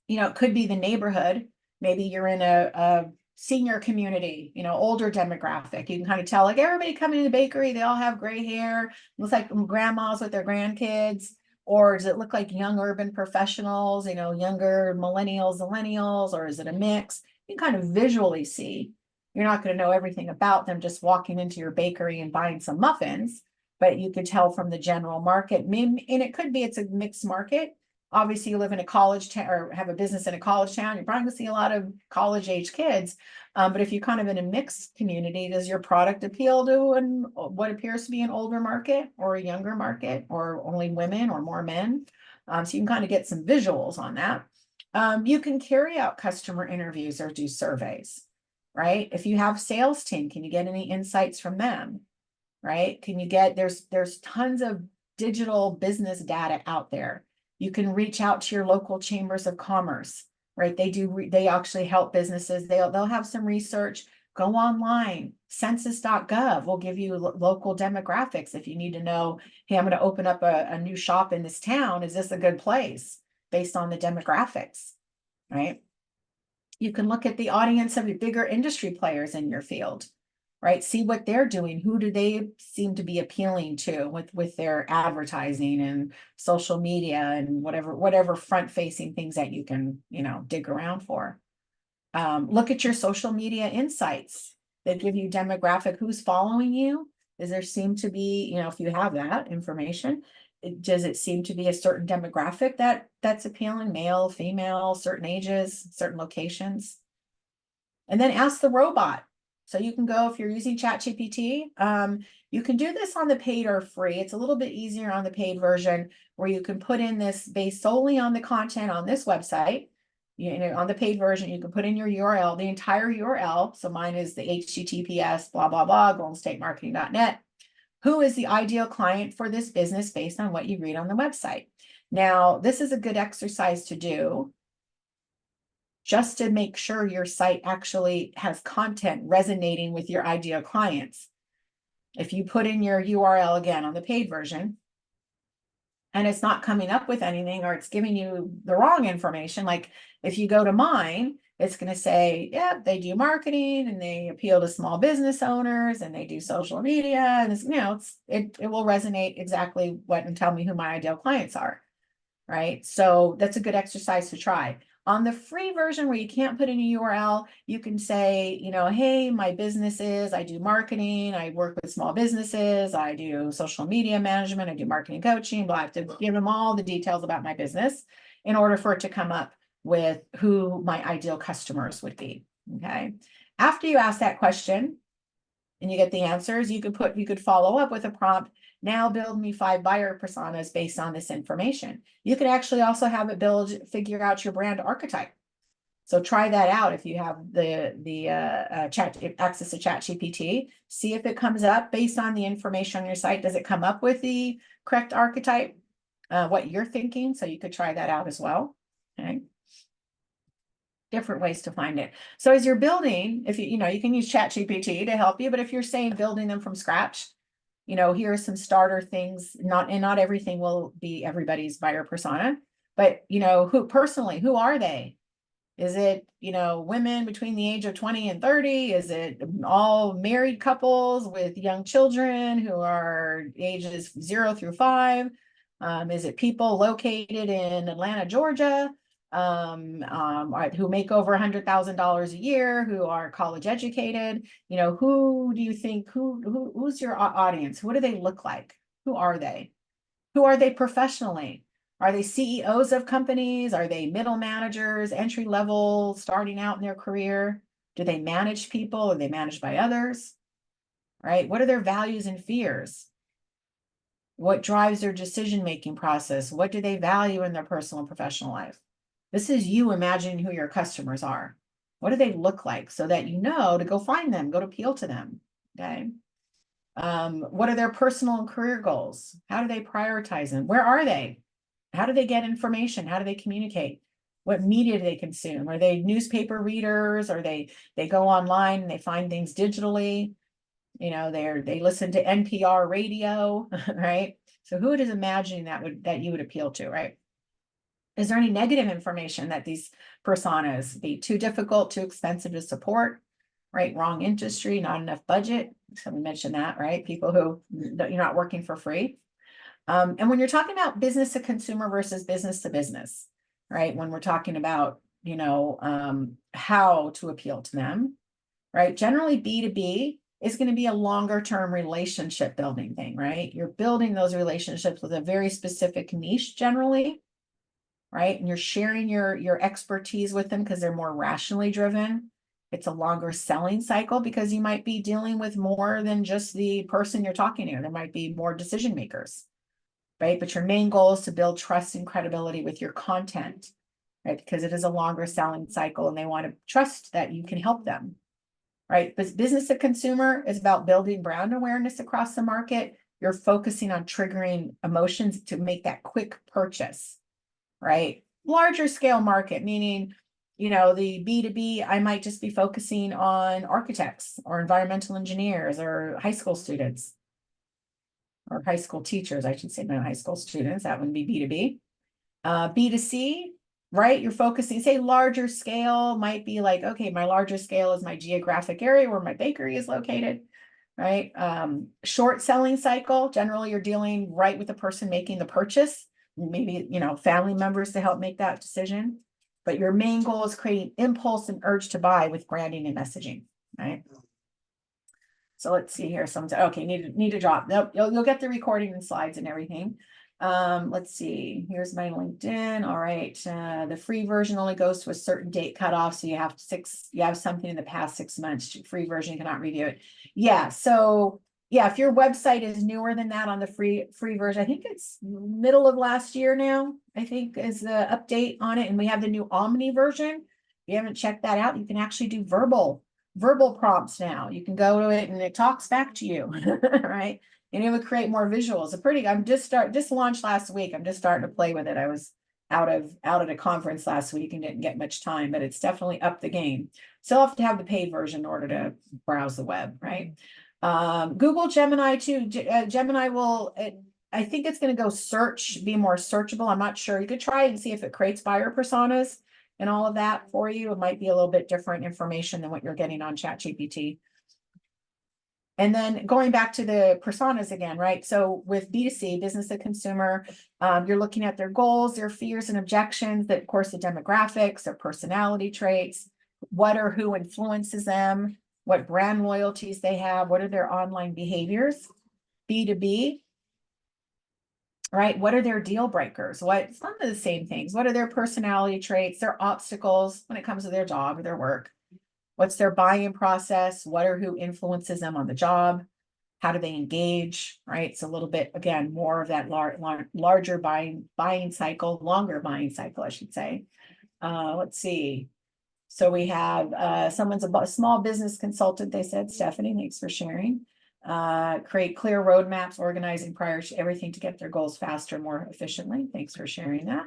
S1: It could be the neighborhood. Maybe you're in a senior community, older demographic. You can kind of tell, like, everybody coming to the bakery, they all have gray hair, looks like grandmas with their grandkids. Or does it look like young urban professionals, younger millennials, or is it a mix? You can kind of visually see. You're not going to know everything about them just walking into your bakery and buying some muffins, but you could tell from the general market. And it could be it's a mixed market. Obviously, you live in a college town or have a business in a college town, you're probably going to see a lot of college age kids. But if you're kind of in a mixed community, does your product appeal to what appears to be an older market or a younger market, or only women or more men? So you can kind of get some visuals on that. You can carry out customer interviews or do surveys, right? If you have sales team, can you get any insights from them, right? There's tons of digital business data out there. You can reach out to your local chambers of commerce, right? They actually help businesses. They'll have some research. Go online. Census.gov will give you local demographics. If you need to know, hey, I'm going to open up a new shop in this town. Is this a good place based on the demographics, right? You can look at the audience of the bigger industry players in your field, right? See what they're doing. Who do they seem to be appealing to with their advertising and social media and whatever front-facing things that you can, dig around for. Look at your social media insights. They give you demographic, who's following you. Does there seem to be, if you have that information, does it seem to be a certain demographic that's appealing, male, female, certain ages, certain locations? And then ask the robot. So you can go, if you're using ChatGPT, you can do this on the paid or free. It's a little bit easier on the paid version, where you can put in this based solely on the content on this website. On the paid version, you can put in your URL, the entire URL. So mine is the HTTPS blah, blah, blah, goldenstatemarketing.net. Who is the ideal client for this business based on what you read on the website? Now, this is a good exercise to do, just to make sure your site actually has content resonating with your ideal clients. If you put in your URL again on the paid version, and it's not coming up with anything, or it's giving you the wrong information, like if you go to mine, it's going to say, yeah, they do marketing and they appeal to small business owners and they do social media. And it will resonate exactly and tell me who my ideal clients are. right? So that's a good exercise to try. On the free version where you can't put in a URL, you can say, you know, hey, my business is, I do marketing, I work with small businesses, I do social media management, I do marketing coaching, but I have to give them all the details about my business in order for it to come up with who my ideal customers would be, okay? After you ask that question and you get the answers, you could follow up with a prompt. Now build me 5 buyer personas based on this information. You could actually also have it figure out your brand archetype. So try that out if you have the access to ChatGPT. See if it comes up based on the information on your site. Does it come up with the correct archetype? What you're thinking? So you could try that out as well. Okay. Different ways to find it. So as you're building, if you know, you can use ChatGPT to help you, but if you're saying building them from scratch, you know, here are some starter things. Not everything will be everybody's buyer persona, but you know, who are they? Is it, you know, women between the age of 20 and 30? Is it all married couples with young children who are ages 0 through 5? Is it people located in Atlanta, Georgia, who make over $100,000 a year, who are college educated? You know, who do you think, who's your audience? What do they look like? Who are they? Who are they professionally? Are they CEOs of companies? Are they middle managers, entry level, starting out in their career? Do they manage people? Are they managed by others? Right? What are their values and fears? What drives their decision-making process? What do they value in their personal and professional life? This is you imagining who your customers are. What do they look like so that you know to go find them, go to appeal to them, okay? What are their personal and career goals? How do they prioritize them? Where are they? How do they get information? How do they communicate? What media do they consume? Are they newspaper readers? Or they go online and they find things digitally? You know, they listen to NPR radio, right? So who is imagining that you would appeal to, right? Is there any negative information that these personas be too difficult, too expensive to support, right? Wrong industry, not enough budget. So we mentioned that, right? People who you're not working for free. And when you're talking about business to consumer versus business to business, right? When we're talking about, you know, how to appeal to them, right? Generally B2B is going to be a longer term relationship building thing, right? You're building those relationships with a very specific niche generally, right? And you're sharing your expertise with them because they're more rationally driven. It's a longer selling cycle because you might be dealing with more than just the person you're talking to. There might be more decision makers, right? But your main goal is to build trust and credibility with your content, right? Because it is a longer selling cycle and they want to trust that you can help them, right? But business to consumer is about building brand awareness across the market. You're focusing on triggering emotions to make that quick purchase, right? Larger scale market, meaning, you know, the B2B, I might just be focusing on architects or environmental engineers or high school students or high school teachers, I should say, not high school students. That would be B2B. B2C, right? You're focusing, say larger scale might be like, okay, my larger scale is my geographic area where my bakery is located, right? Short selling cycle, generally you're dealing right with the person making the purchase, maybe, you know, family members to help make that decision. But your main goal is creating impulse and urge to buy with branding and messaging, right? So let's see here. Okay, need to drop. Nope, you'll get the recording and slides and everything. Let's see. Here's my LinkedIn. All right. The free version only goes to a certain date cutoff. So you have something in the past 6 months. Free version cannot review it. Yeah. So yeah, if your website is newer than that on the free version, I think it's middle of last year now, I think is the update on it. And we have the new Omni version. If you haven't checked that out, you can actually do verbal prompts now. You can go to it and it talks back to you, right? And it would create more visuals. I'm just launched last week. I'm just starting to play with it. I was out at a conference last week and didn't get much time, but it's definitely up the game. Still have to have the paid version in order to browse the web, right? Google Gemini too. Gemini I think it's going to go be more searchable. I'm not sure. You could try it and see if it creates buyer personas and all of that for you. It might be a little bit different information than what you're getting on ChatGPT. And then going back to the personas again, right? So with B2C, business to consumer, you're looking at their goals, their fears and objections, that of course the demographics, their personality traits, what or who influences them, what brand loyalties they have, what are their online behaviors. B2B, right? What are their deal breakers? What, some of the same things. What are their personality traits, their obstacles when it comes to their job or their work? What's their buying process? What or who influences them on the job? How do they engage, right? It's a little bit, again, more of that larger buying cycle, longer buying cycle, I should say. Let's see. So we have someone's a small business consultant, they said. Stephanie, thanks for sharing. Create clear roadmaps, organizing prior to everything to get their goals faster, more efficiently. Thanks for sharing that.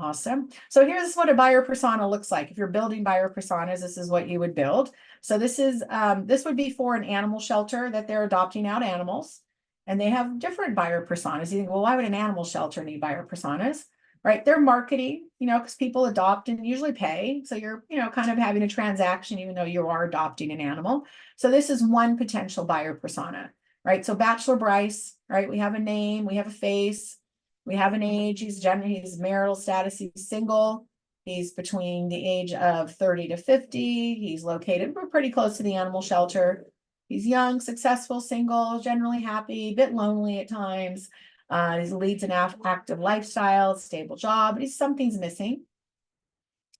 S1: Awesome. So here's what a buyer persona looks like. If you're building buyer personas, this is what you would build. So this is this would be for an animal shelter that they're adopting out animals, and they have different buyer personas. You think, well, why would an animal shelter need buyer personas? Right? They're marketing, because people adopt and usually pay. So you're, kind of having a transaction, even though you are adopting an animal. So this is one potential buyer persona, right? So Bachelor Bryce, right? We have a name, we have a face. We have an age, he's marital status, he's single. He's between the age of 30 to 50. He's located, we're pretty close to the animal shelter. He's young, successful, single, generally happy, a bit lonely at times. He leads an active lifestyle, stable job. Something's missing.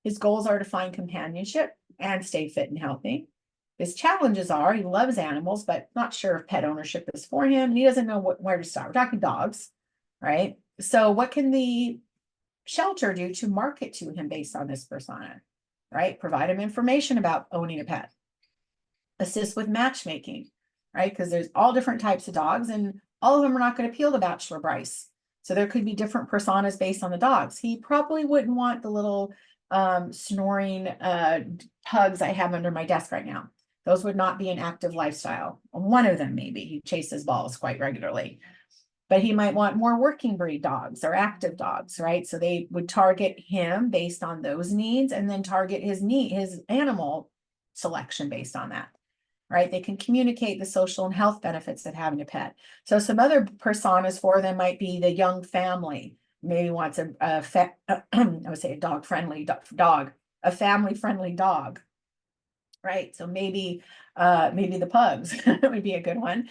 S1: His goals are to find companionship and stay fit and healthy. His challenges are he loves animals, but not sure if pet ownership is for him. He doesn't know where to start. We're talking dogs, right? So what can the shelter do to market to him based on this persona, right? Provide him information about owning a pet. Assist with matchmaking, right? Because there's all different types of dogs and all of them are not going to appeal to Bachelor Bryce. So there could be different personas based on the dogs. He probably wouldn't want the little snoring pugs I have under my desk right now. Those would not be an active lifestyle. One of them, maybe. He chases balls quite regularly. But he might want more working breed dogs or active dogs, right? So they would target him based on those needs and then target his animal selection based on that, right? They can communicate the social and health benefits of having a pet. So some other personas for them might be the young family, maybe wants I would say a dog-friendly dog, a family-friendly dog, right? So maybe the pugs would be a good one.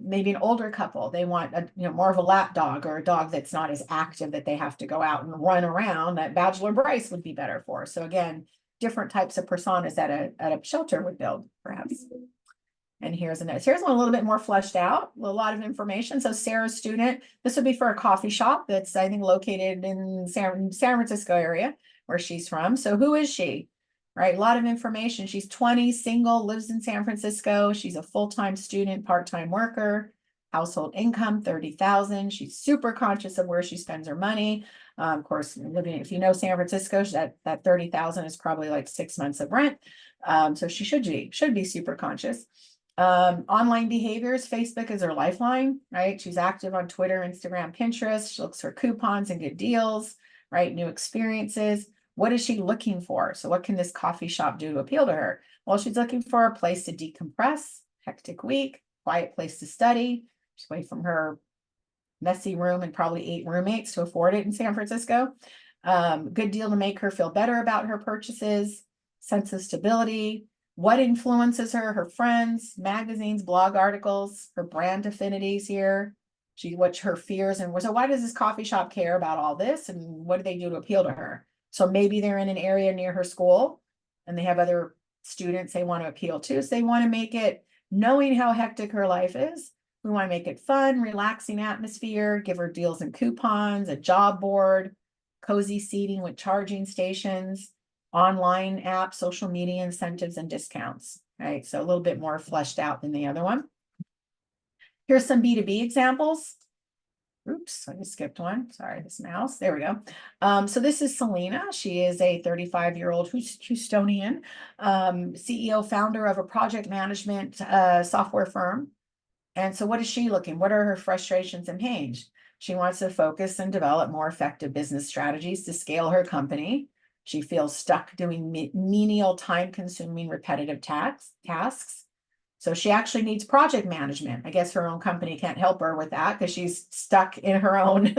S1: Maybe an older couple, they want more of a lap dog or a dog that's not as active that they have to go out and run around, that Bachelor Bryce would be better for. So again, different types of personas that a shelter would build, perhaps. And here's one a little bit more fleshed out, a lot of information. So Sarah's student, this would be for a coffee shop that's, I think, located in San Francisco area where she's from. So who is she? Right, a lot of information. She's 20, single, lives in San Francisco. She's a full-time student, part-time worker, household income 30,000. She's super conscious of where she spends her money. Of course, living, if you know San Francisco, that 30,000 is probably like 6 months of rent. So she should be super conscious. Online behaviors, Facebook is her lifeline, right? She's active on Twitter, Instagram, Pinterest. She looks for coupons and good deals, right? New experiences. What is she looking for? So what can this coffee shop do to appeal to her? Well, she's looking for a place to decompress, hectic week, quiet place to study. She's away from her messy room and probably 8 roommates to afford it in San Francisco. Good deal to make her feel better about her purchases, sense of stability. What influences her? Her friends, magazines, blog articles, her brand affinities here. What her fears and so why does this coffee shop care about all this? And what do they do to appeal to her? So maybe they're in an area near her school and they have other students they want to appeal to. So they want to make it, knowing how hectic her life is, we want to make it fun, relaxing atmosphere, give her deals and coupons, a job board, cozy seating with charging stations, online app, social media incentives and discounts, right? So a little bit more fleshed out than the other one. Here's some B2B examples. Oops, I just skipped one. Sorry, this mouse. There we go. So this is Selena. She is a 35-year-old Houstonian, CEO, founder of a project management software firm. And so what is she looking? What are her frustrations and pains? She wants to focus and develop more effective business strategies to scale her company. She feels stuck doing menial, time-consuming, repetitive tasks. So she actually needs project management. I guess her own company can't help her with that because she's stuck in her own,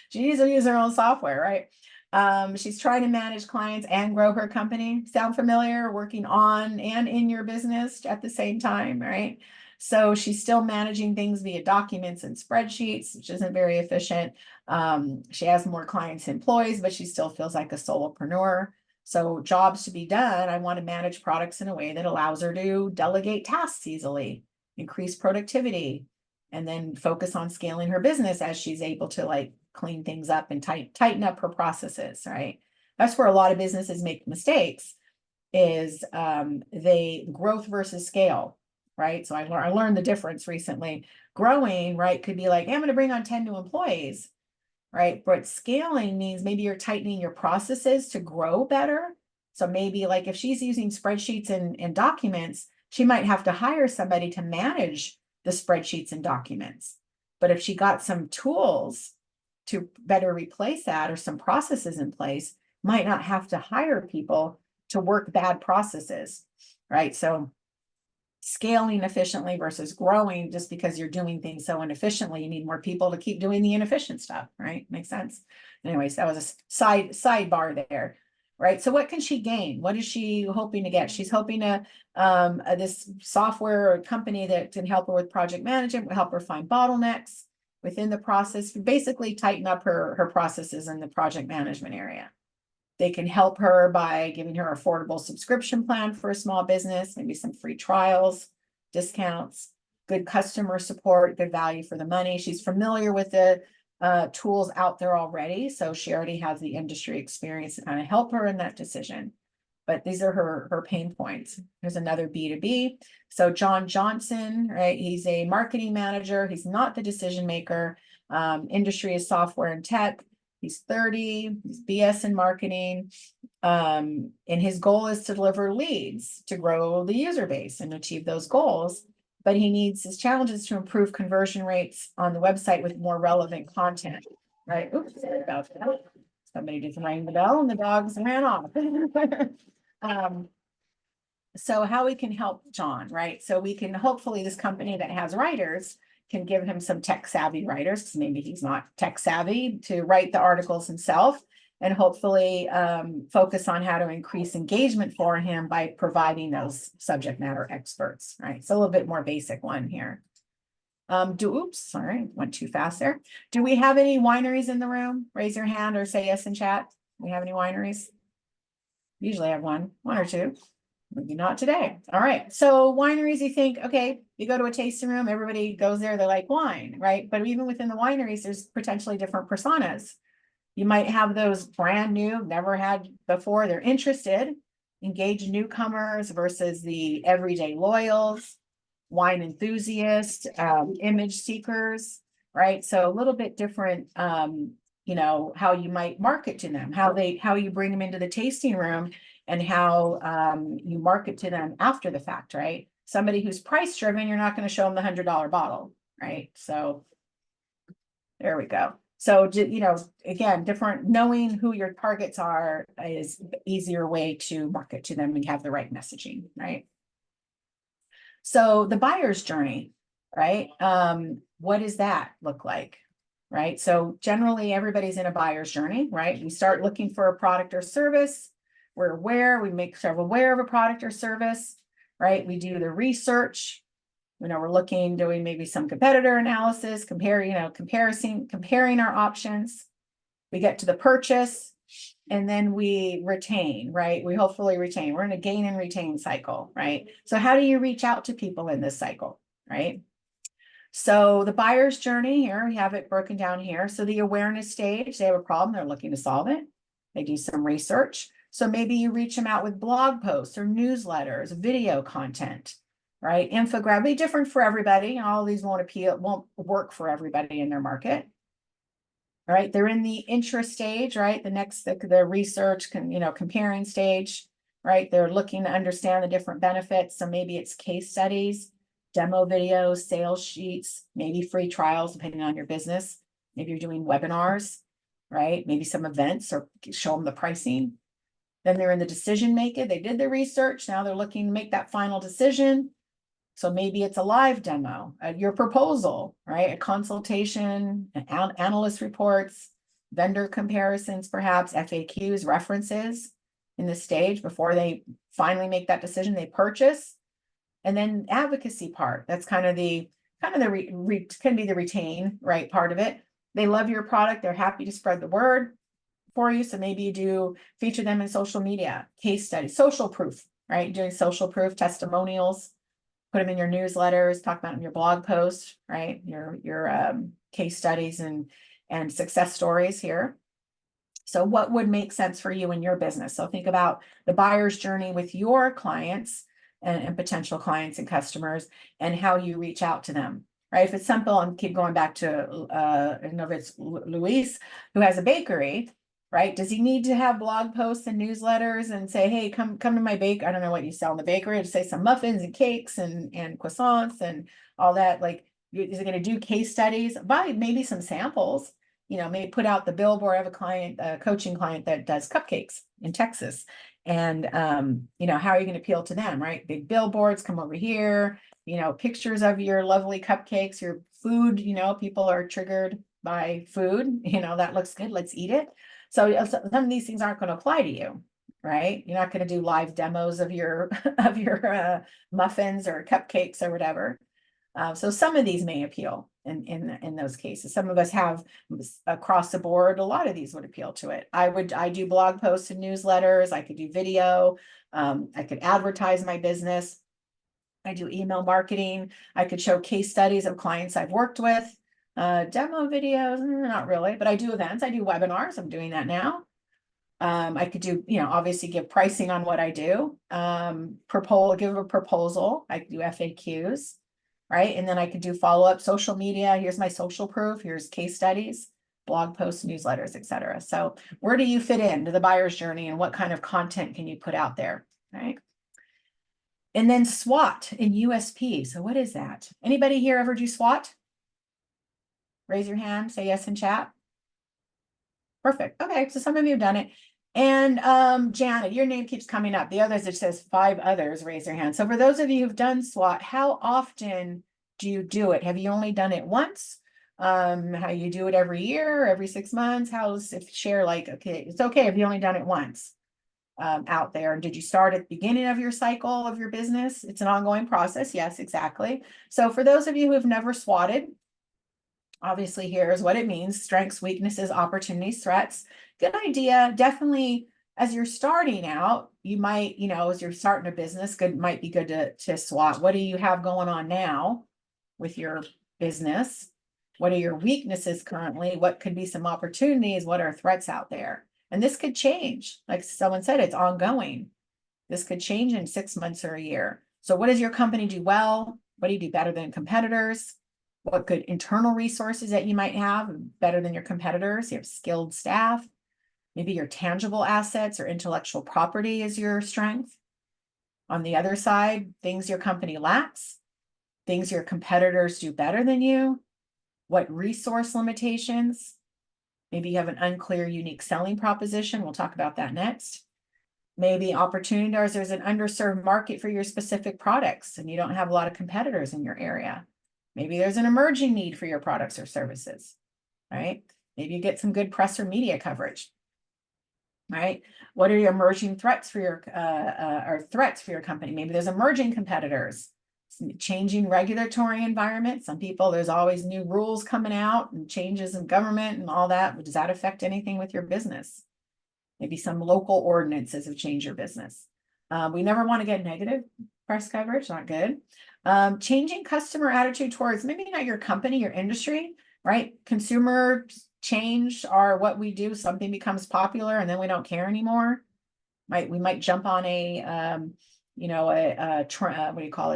S1: she needs to use her own software, right? She's trying to manage clients and grow her company. Sound familiar? Working on and in your business at the same time, right? So she's still managing things via documents and spreadsheets, which isn't very efficient. She has more clients and employees, but she still feels like a solopreneur. So jobs to be done, I want to manage products in a way that allows her to delegate tasks easily, increase productivity, and then focus on scaling her business as she's able to like clean things up and tighten up her processes, right? That's where a lot of businesses make mistakes is they growth versus scale, right? So I learned the difference recently. Growing, right, could be like, hey, I'm going to bring on 10 new employees, right? But scaling means maybe you're tightening your processes to grow better. So maybe like if she's using spreadsheets and documents, she might have to hire somebody to manage the spreadsheets and documents. But if she got some tools to better replace that or some processes in place, might not have to hire people to work bad processes, right? So scaling efficiently versus growing, just because you're doing things so inefficiently, you need more people to keep doing the inefficient stuff, right? Makes sense. Anyways, that was a sidebar there, right? So what can she gain? What is she hoping to get? She's hoping to this software or company that can help her with project management, will help her find bottlenecks within the process, basically tighten up her processes in the project management area. They can help her by giving her affordable subscription plan for a small business, maybe some free trials, discounts, good customer support, good value for the money. She's familiar with the tools out there already, so she already has the industry experience to kind of help her in that decision. But these are her pain points. There's another B2B. So John Johnson, right? He's a marketing manager. He's not the decision maker. Industry is software and tech. He's 30, he's BS in marketing. And his goal is to deliver leads to grow the user base and achieve those goals. But his challenge is to improve conversion rates on the website with more relevant content, right? Oops, sorry about that. Somebody just rang the bell and the dogs ran off. So how we can help John, right? So we can hopefully this company that has writers can give him some tech savvy writers, because maybe he's not tech savvy, to write the articles himself, and hopefully focus on how to increase engagement for him by providing those subject matter experts, right? So a little bit more basic one here. Oops, sorry, went too fast there. Do we have any wineries in the room? Raise your hand or say yes in chat. Do we have any wineries? Usually have one or two. Maybe not today. All right. So wineries, you think, okay, you go to a tasting room, everybody goes there, they like wine, right? But even within the wineries, there's potentially different personas. You might have those brand new, never had before, they're interested, engaged newcomers versus the everyday loyals, wine enthusiasts, image seekers, right? So a little bit different, you know, how you might market to them, how you bring them into the tasting room, and how you market to them after the fact, right? Somebody who's price driven, you're not going to show them the $100 bottle, right? So there we go. So, you know, again, different, knowing who your targets are is the easier way to market to them and have the right messaging, right? So the buyer's journey, right? What does that look like? Right? So generally everybody's in a buyer's journey, right? We start looking for a product or service. We're aware, we make ourselves aware of a product or service, right? We do the research. You know, we're doing maybe some competitor analysis, comparing our options. We get to the purchase, and then we retain, right? We hopefully retain. We're in a gain and retain cycle, right? So how do you reach out to people in this cycle, right? So the buyer's journey here, we have it broken down here. So the awareness stage, they have a problem, they're looking to solve it. They do some research. So maybe you reach them out with blog posts or newsletters, video content, right? Infographic, be different for everybody. All of these won't work for everybody in their market. All right, they're in the interest stage, right? The research, comparing stage, right? They're looking to understand the different benefits. So maybe it's case studies, demo videos, sales sheets, maybe free trials, depending on your business. Maybe you're doing webinars, right? Maybe some events, or show them the pricing. Then they're in the decision maker. They did the research. Now they're looking to make that final decision. So maybe it's a live demo, your proposal, right? A consultation, analyst reports, vendor comparisons, perhaps FAQs, references in the stage before they finally make that decision, they purchase. And then advocacy part, that's kind of the can be the retain, right, part of it. They love your product, they're happy to spread the word for you. So maybe you do feature them in social media, case studies, social proof, right? Doing social proof testimonials, put them in your newsletters, talk about them in your blog posts, right? Your case studies and success stories here. So what would make sense for you in your business? So think about the buyer's journey with your clients and potential clients and customers and how you reach out to them, right? If it's simple, and keep going back to, I don't know if it's Luis, who has a bakery, right? Does he need to have blog posts and newsletters and say, hey, come to my bake? I don't know what you sell in the bakery, to say some muffins and cakes and croissants and all that. Like, is it going to do case studies? Buy maybe some samples, maybe put out the billboard. I have a client, a coaching client that does cupcakes in Texas. And, how are you going to appeal to them, right? Big billboards, come over here, pictures of your lovely cupcakes, your food, people are triggered by food, that looks good, let's eat it. So some of these things aren't going to apply to you, right? You're not going to do live demos of your muffins or cupcakes or whatever. So some of these may appeal in those cases. Some of us have across the board, a lot of these would appeal to it. I do blog posts and newsletters. I could do video. I could advertise my business. I do email marketing. I could show case studies of clients I've worked with. Demo videos, not really, but I do events. I do webinars. I'm doing that now. I could do, obviously give pricing on what I do. Give a proposal. I could do FAQs. Right. And then I could do follow-up social media. Here's my social proof. Here's case studies, blog posts, newsletters, etc. So where do you fit into the buyer's journey and what kind of content can you put out there? Right. And then SWOT and USP. So what is that? Anybody here ever do SWOT? Raise your hand, say yes in chat. Perfect. Okay. So some of you have done it. And Janet, your name keeps coming up. The others, it says 5 others, raise your hand. So for those of you who've done SWOT, how often do you do it? Have you only done it once? How you do it every year, every 6 months? Share like, okay, it's okay if you only done it once out there. Did you start at the beginning of your cycle of your business? It's an ongoing process. Yes, exactly. So for those of you who have never SWOTed, obviously, here's what it means: strengths, weaknesses, opportunities, threats. Good idea. Definitely, as you're starting out, you might, as you're starting a business, might be good to SWOT. What do you have going on now with your business? What are your weaknesses currently? What could be some opportunities? What are threats out there? And this could change. Like someone said, it's ongoing. This could change in 6 months or a year. So what does your company do well? What do you do better than competitors? What good internal resources that you might have better than your competitors? You have skilled staff. Maybe your tangible assets or intellectual property is your strength. On the other side, things your company lacks, things your competitors do better than you. What resource limitations? Maybe you have an unclear, unique selling proposition. We'll talk about that next. Maybe opportunities, there's an underserved market for your specific products and you don't have a lot of competitors in your area. Maybe there's an emerging need for your products or services, right? Maybe you get some good press or media coverage, right? What are your emerging threats for your company? Maybe there's emerging competitors, changing regulatory environment. Some people, there's always new rules coming out and changes in government and all that. Does that affect anything with your business? Maybe some local ordinances have changed your business. We never want to get negative press coverage, not good. Changing customer attitude towards maybe not your company, your industry, right? Consumer change are what we do. Something becomes popular and then we don't care anymore. We might jump on a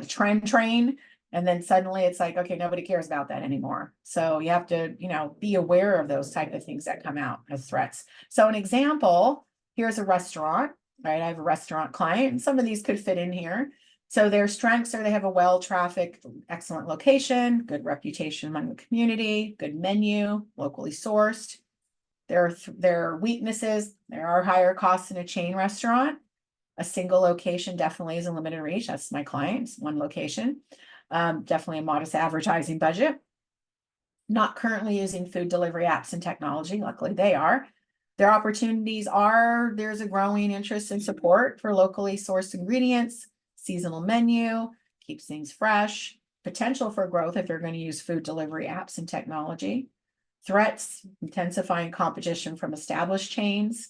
S1: trend train. And then suddenly it's like, okay, nobody cares about that anymore. So you have to, be aware of those type of things that come out as threats. So an example, here's a restaurant, right? I have a restaurant client and some of these could fit in here. So their strengths are they have a well-trafficked, excellent location, good reputation among the community, good menu, locally sourced. Their weaknesses, there are higher costs in a chain restaurant. A single location definitely is a limited reach. That's my clients, one location. Definitely a modest advertising budget. Not currently using food delivery apps and technology. Luckily, they are. Their opportunities are there's a growing interest and support for locally sourced ingredients, seasonal menu, keeps things fresh, potential for growth if you're going to use food delivery apps and technology. Threats, intensifying competition from established chains,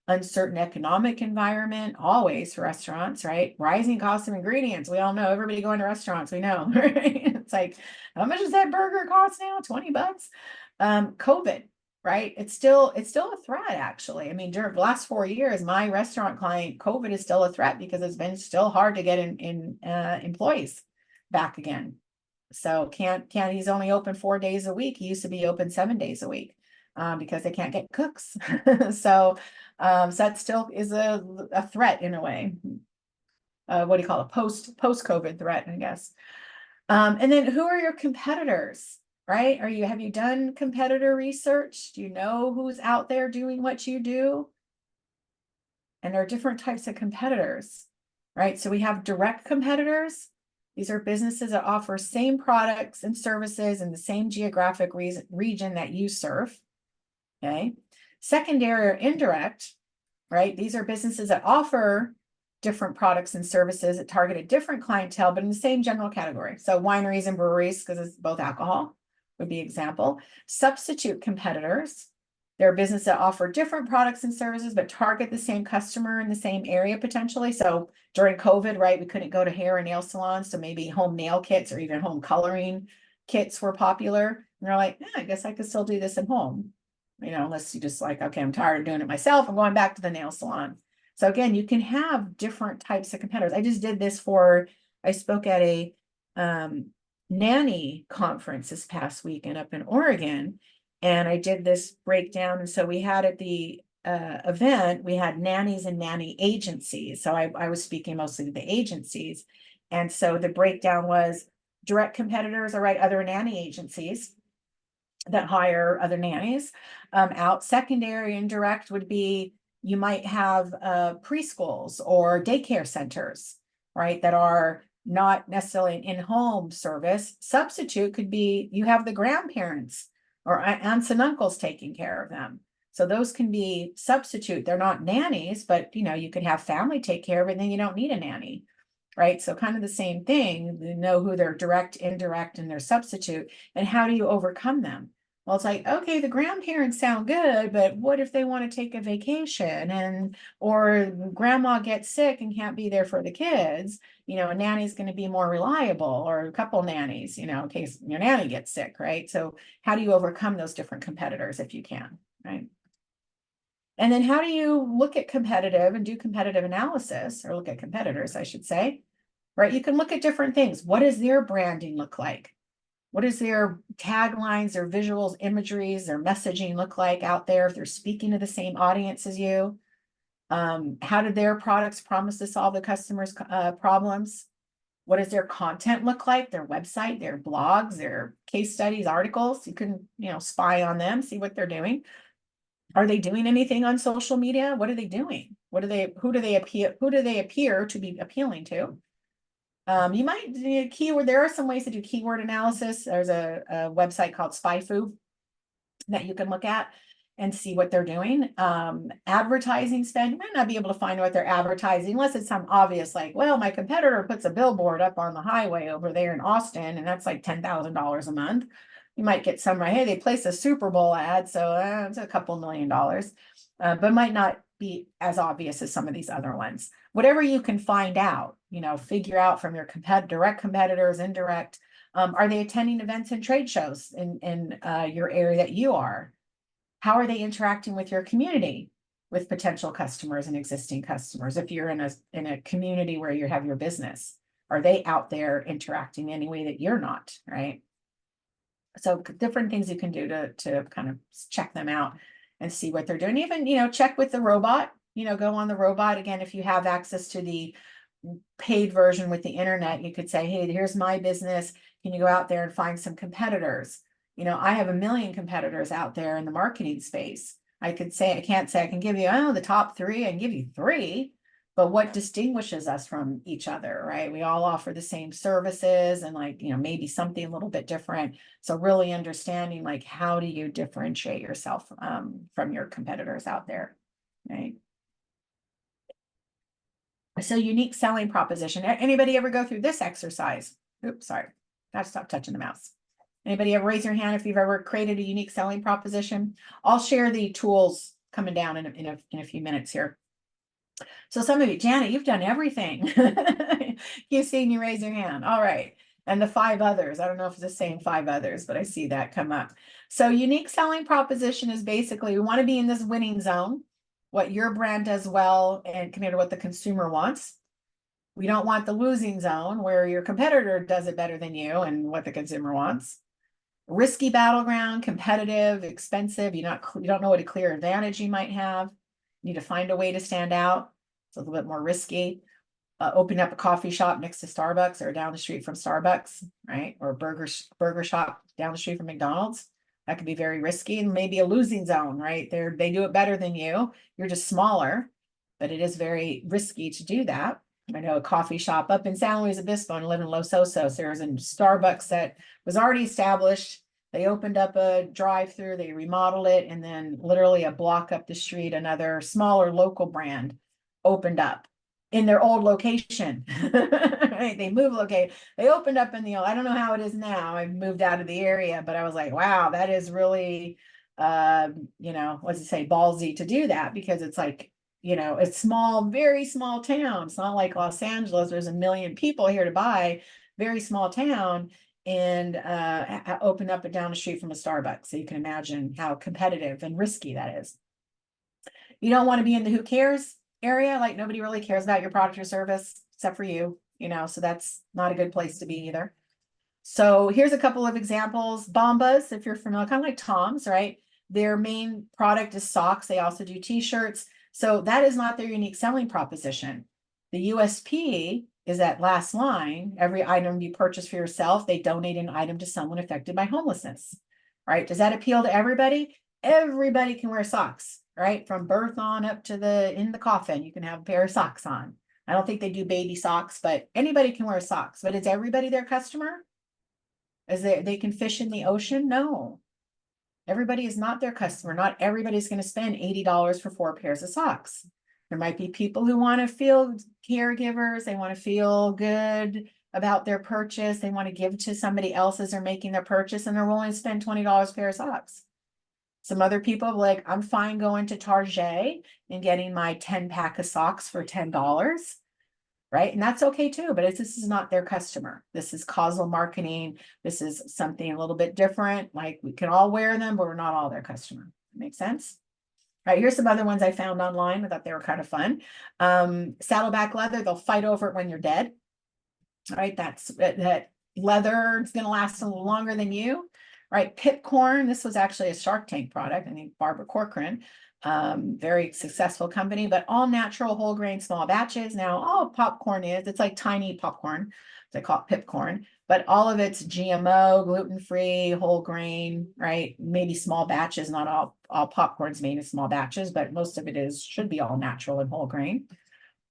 S1: uncertain economic environment, always for restaurants, right? Rising cost of ingredients. We all know, everybody going to restaurants, we know, right? It's like, how much does that burger cost now? $20. COVID, right? It's still a threat, actually. I mean, during the last 4 years, my restaurant client, COVID is still a threat because it's been still hard to get in employees back again. So he's only open 4 days a week. He used to be open 7 days a week because they can't get cooks. So that still is a threat in a way. What do you call it? Post-COVID threat, I guess. And then who are your competitors, right? Have you done competitor research? Do you know who's out there doing what you do? And there are different types of competitors, right? So we have direct competitors. These are businesses that offer same products and services in the same geographic region that you serve. Okay. Secondary or indirect, right? These are businesses that offer different products and services that target a different clientele, but in the same general category. So wineries and breweries, because it's both alcohol, would be example. Substitute competitors. They're businesses that offer different products and services, but target the same customer in the same area potentially. So during COVID, right, we couldn't go to hair and nail salons. So maybe home nail kits or even home coloring kits were popular. And they're like, I guess I could still do this at home. Unless you just like, okay, I'm tired of doing it myself. I'm going back to the nail salon. So again, you can have different types of competitors. I just did this I spoke at a nanny conference this past weekend up in Oregon, and I did this breakdown. And so we had at the event, we had nannies and nanny agencies. So I was speaking mostly to the agencies. And so the breakdown was direct competitors, all right, other nanny agencies that hire other nannies out. Secondary and direct would be, you might have preschools or daycare centers, right, that are not necessarily an in-home service. Substitute could be you have the grandparents or aunts and uncles taking care of them. So those can be substitute. They're not nannies, but you could have family take care of it, and then you don't need a nanny. Right. So kind of the same thing, you know who they're direct, indirect, and their substitute, and how do you overcome them? Well, it's like, okay, the grandparents sound good, but what if they want to take a vacation or grandma gets sick and can't be there for the kids? A nanny's going to be more reliable, or a couple nannies, in case your nanny gets sick, right? So how do you overcome those different competitors if you can, right? And then how do you look at competitive and do competitive analysis, or look at competitors, I should say, right? You can look at different things. What does their branding look like? What is their taglines, their visuals, imageries, their messaging look like out there if they're speaking to the same audience as you? How did their products promise to solve the customer's problems? What does their content look like? Their website, their blogs, their case studies, articles. You can, spy on them, see what they're doing. Are they doing anything on social media? What are they doing? Who do they appear to be appealing to? You might do keyword. There are some ways to do keyword analysis. There's a website called SpyFu that you can look at and see what they're doing. Advertising spend, you might not be able to find what they're advertising unless it's some obvious, like, well, my competitor puts a billboard up on the highway over there in Austin, and that's like $10,000 a month. You might get some, right? Hey, they placed a Super Bowl ad, so it's a couple $1 million, but might not be as obvious as some of these other ones. Whatever you can find out, figure out from your direct competitors, indirect. Are they attending events and trade shows in your area that you are? How are they interacting with your community, with potential customers and existing customers? If you're in a community where you have your business, are they out there interacting any way that you're not, right? So different things you can do to kind of check them out and see what they're doing. Even, check with the robot, go on the robot. Again, if you have access to the paid version with the internet, you could say, hey, here's my business. Can you go out there and find some competitors? I have 1 million competitors out there in the marketing space. I can't say I can give you, the top 3. I can give you 3, But what distinguishes us from each other, right? We all offer the same services and like, maybe something a little bit different. So really understanding like, how do you differentiate yourself from your competitors out there, right? So unique selling proposition. Anybody ever go through this exercise? Oops, sorry. Gotta stop touching the mouse. Anybody ever raise your hand if you've ever created a unique selling proposition? I'll share the tools coming down in a few minutes here. So some of you, Janet, you've done everything. You've seen you raise your hand. All right. And the 5 others, I don't know if it's the same 5 others, but I see that come up. So unique selling proposition is basically, we want to be in this winning zone, what your brand does well and compared to what the consumer wants. We don't want the losing zone where your competitor does it better than you and what the consumer wants. Risky battleground, competitive, expensive. You don't know what a clear advantage you might have. You need to find a way to stand out. It's a little bit more risky. Open up a coffee shop next to Starbucks or down the street from Starbucks, right? Or a burger shop down the street from McDonald's. That could be very risky and maybe a losing zone, right? They do it better than you. You're just smaller, but it is very risky to do that. I know a coffee shop up in San Luis Obispo and live in Los Osos. There's a Starbucks that was already established. They opened up a drive-through, they remodeled it, and then literally a block up the street, another smaller local brand opened up in their old location. Right? They moved location. They opened up in the old, I don't know how it is now. I've moved out of the area, but I was like, wow, that is really what's it say, ballsy to do that, because it's like, it's small, very small town. It's not like Los Angeles. There's a million people here to buy, very small town, and open up and down the street from a Starbucks. So you can imagine how competitive and risky that is. You don't want to be in the who cares area, like nobody really cares about your product or service except for you, so that's not a good place to be either. So here's a couple of examples. Bombas, if you're familiar, kind of like Tom's, right? Their main product is socks. They also do t-shirts. So that is not their unique selling proposition. The USP is that last line, every item you purchase for yourself, they donate an item to someone affected by homelessness, right? Does that appeal to everybody? Everybody can wear socks, right? From birth on up to in the coffin, you can have a pair of socks on. I don't think they do baby socks, but anybody can wear socks. But is everybody their customer? Is they can fish in the ocean? No. Everybody is not their customer. Not everybody's going to spend $80 for 4 pairs of socks. There might be people who want to feel caregivers. They want to feel good about their purchase. They want to give to somebody else as they're making their purchase, and they're willing to spend $20 a pair of socks. Some other people like, I'm fine going to Target and getting my 10-pack of socks for $10. Right? And that's okay too, but this is not their customer. This is causal marketing. This is something a little bit different. Like, we can all wear them, but we're not all their customer. Make sense? All right, here's some other ones I found online. I thought they were kind of fun. Saddleback leather, they'll fight over it when you're dead. All right, that leather is going to last a little longer than you. Right, Pipcorn, this was actually a Shark Tank product. I think Barbara Corcoran. Very successful company, but all natural, whole grain, small batches. Now, all popcorn it's like tiny popcorn. They call it Pipcorn, but all of it's GMO, gluten-free, whole grain, right? Maybe small batches, not all popcorn's made in small batches, but most of it should be all natural and whole grain.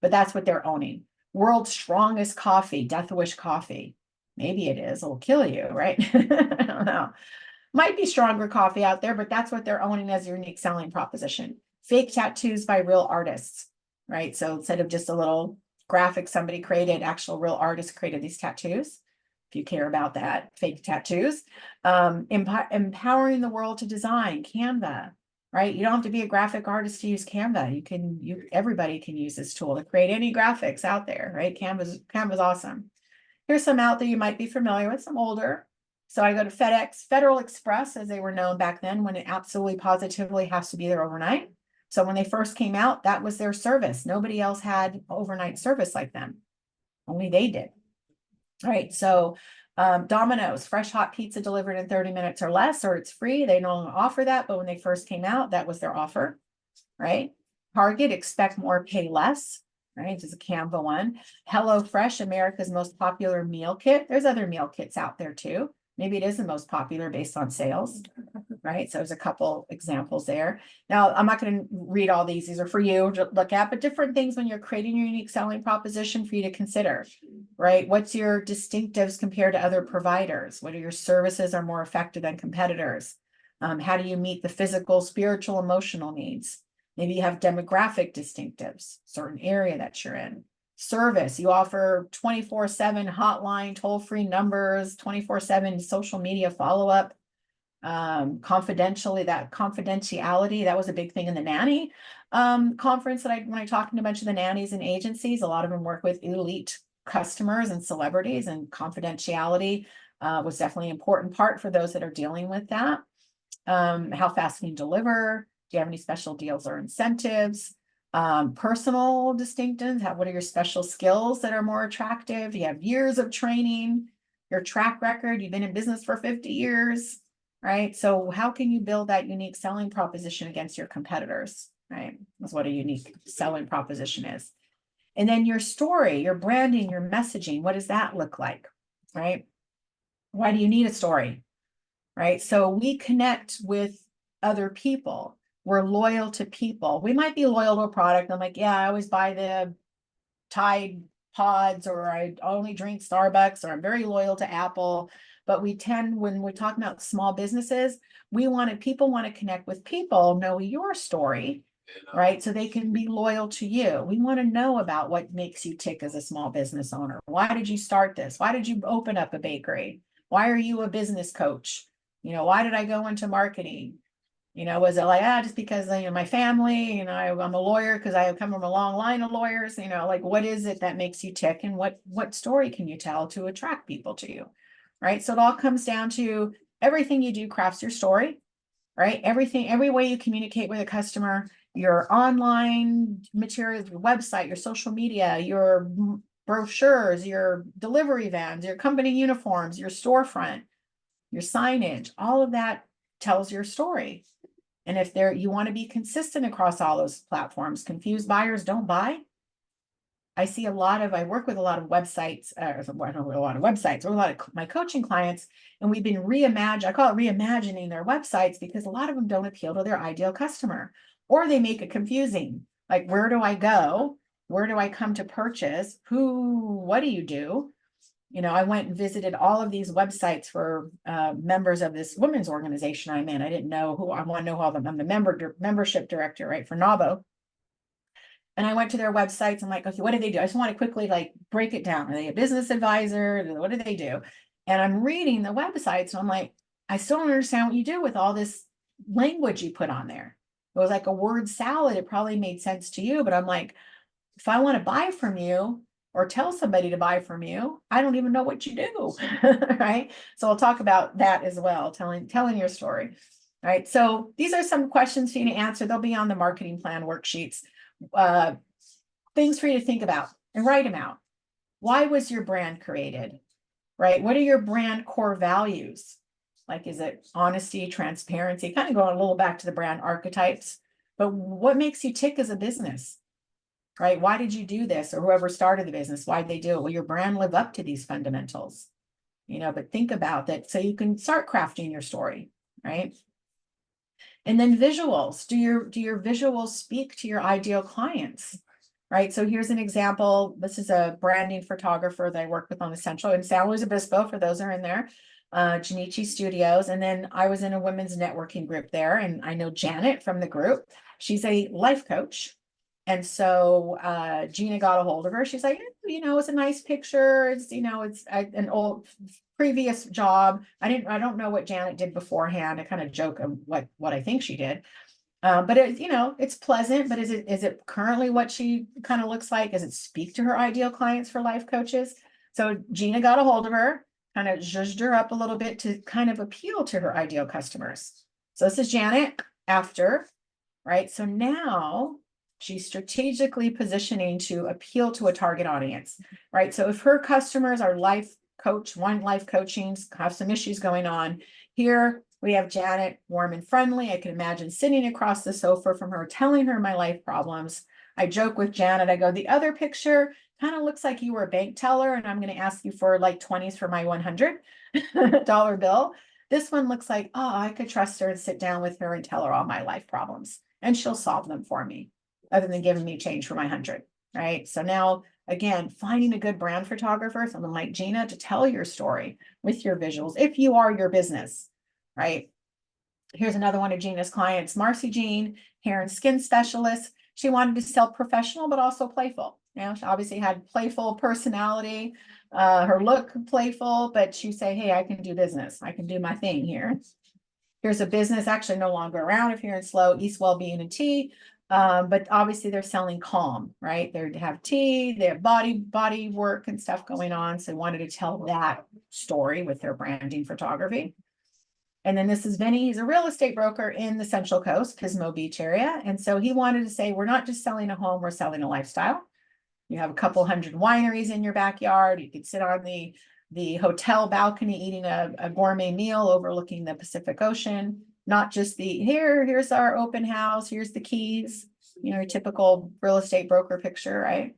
S1: But that's what they're owning. World's strongest coffee, Death Wish coffee. Maybe it is, it'll kill you, right? I don't know. Might be stronger coffee out there, but that's what they're owning as a unique selling proposition. Fake tattoos by real artists, right? So instead of just a little graphic somebody created, actual real artists created these tattoos. If you care about that, fake tattoos. Empowering the world to design, Canva, right? You don't have to be a graphic artist to use Canva. Everybody can use this tool to create any graphics out there, right? Canva's awesome. Here's some out there you might be familiar with, some older. So I go to FedEx, Federal Express, as they were known back then, when it absolutely positively has to be there overnight. So when they first came out, that was their service. Nobody else had overnight service like them. Only they did. All right. So Domino's, fresh hot pizza delivered in 30 minutes or less, or it's free. They no longer offer that, but when they first came out, that was their offer, right? Target, expect more, pay less. Right, this is a Canva one. HelloFresh, America's most popular meal kit. There's other meal kits out there too. Maybe it is the most popular based on sales, right? So there's a couple examples there. Now, I'm not going to read all these are for you to look at, but different things when you're creating your unique selling proposition for you to consider, right? What's your distinctives compared to other providers? What are your services are more effective than competitors? How do you meet the physical, spiritual, emotional needs? Maybe you have demographic distinctives, certain area that you're in. Service, you offer 24/7 hotline, toll-free numbers, 24/7 social media follow-up. Confidentiality, that was a big thing in the nanny conference that when I talked to a bunch of the nannies and agencies, a lot of them work with elite customers and celebrities, and confidentiality was definitely an important part for those that are dealing with that. How fast can you deliver? Do you have any special deals or incentives? Personal distinctives, what are your special skills that are more attractive? You have years of training, your track record, you've been in business for 50 years, right? So how can you build that unique selling proposition against your competitors, right? That's what a unique selling proposition is. And then your story, your branding, your messaging, what does that look like, right? Why do you need a story, right? So we connect with other people. We're loyal to people. We might be loyal to a product. I'm like, yeah, I always buy the Tide pods, or I only drink Starbucks, or I'm very loyal to Apple. But we tend, when we're talking about small businesses, people want to connect with people, know your story, right? So they can be loyal to you. We want to know about what makes you tick as a small business owner. Why did you start this? Why did you open up a bakery? Why are you a business coach? Why did I go into marketing? Was it like, just because, my family, I'm a lawyer because I come from a long line of lawyers, like, what is it that makes you tick, and what story can you tell to attract people to you, right? So it all comes down to everything you do crafts your story, right? Every way you communicate with a customer, your online materials, your website, your social media, your brochures, your delivery vans, your company uniforms, your storefront, your signage, all of that tells your story. And if you want to be consistent across all those platforms, confused buyers don't buy. I work with a lot of websites, or a lot of my coaching clients, and we've been I call it reimagining their websites, because a lot of them don't appeal to their ideal customer, or they make it confusing. Like, where do I go? Where do I come to purchase? What do you do? I went and visited all of these websites for members of this women's organization I'm in. I didn't know who, I want to know all of them. I'm the membership director, right, for NAWBO. And I went to their websites. I'm like, okay, what do they do? I just want to quickly break it down. Are they a business advisor? What do they do? And I'm reading the websites, and I'm like, I still don't understand what you do with all this language you put on there. It was like a word salad. It probably made sense to you, but I'm like, if I want to buy from you, or tell somebody to buy from you, I don't even know what you do, right? So I'll talk about that as well, telling your story, right? So these are some questions for you to answer. They'll be on the marketing plan worksheets. Things for you to think about and write them out. Why was your brand created, right? What are your brand core values? Like, is it honesty, transparency? Kind of going a little back to the brand archetypes, but what makes you tick as a business? Right? Why did you do this? Or whoever started the business, why did they do it? Will your brand live up to these fundamentals? But think about that so you can start crafting your story, right? And then visuals. Do your visuals speak to your ideal clients? Right? So here's an example. This is a branding photographer that I work with on the Central in San Luis Obispo, for those who are in there, Junichi Studios. And then I was in a women's networking group there, and I know Janet from the group. She's a life coach. And so Gina got a hold of her. She's like, it's a nice picture. It's, it's an old previous job. I don't know what Janet did beforehand. I kind of joke of what I think she did. But it's pleasant, but is it currently what she kind of looks like? Does it speak to her ideal clients for life coaches? So Gina got a hold of her, kind of zhuzhed her up a little bit to kind of appeal to her ideal customers. So this is Janet after, right? So now she's strategically positioning to appeal to a target audience, right? So if her customers are want life coaching, have some issues going on, here we have Janet, warm and friendly. I can imagine sitting across the sofa from her, telling her my life problems. I joke with Janet, I go, the other picture kind of looks like you were a bank teller and I'm going to ask you for like 20s for my $100 bill. This one looks like, oh, I could trust her and sit down with her and tell her all my life problems and she'll solve them for me other than giving me change for my 100, right? So now, again, finding a good brand photographer, someone like Gina, to tell your story with your visuals, if you are your business, right? Here's another one of Gina's clients, Marcy Jean, hair and skin specialist. She wanted to sell professional, but also playful. You know, she obviously had playful personality, her look playful, but she say, hey, I can do business. I can do my thing here. Here's a business actually no longer around if you're in SLO, East Wellbeing and Tea. But obviously they're selling calm, right? They have tea, they have body work and stuff going on. So they wanted to tell that story with their branding photography. And then this is Vinny. He's a real estate broker in the Central Coast, Pismo Beach area. And so he wanted to say, we're not just selling a home, we're selling a lifestyle. You have a couple hundred wineries in your backyard. You could sit on the hotel balcony eating a gourmet meal overlooking the Pacific Ocean. Not just here's our open house, here's the keys, you know, your typical real estate broker picture, right?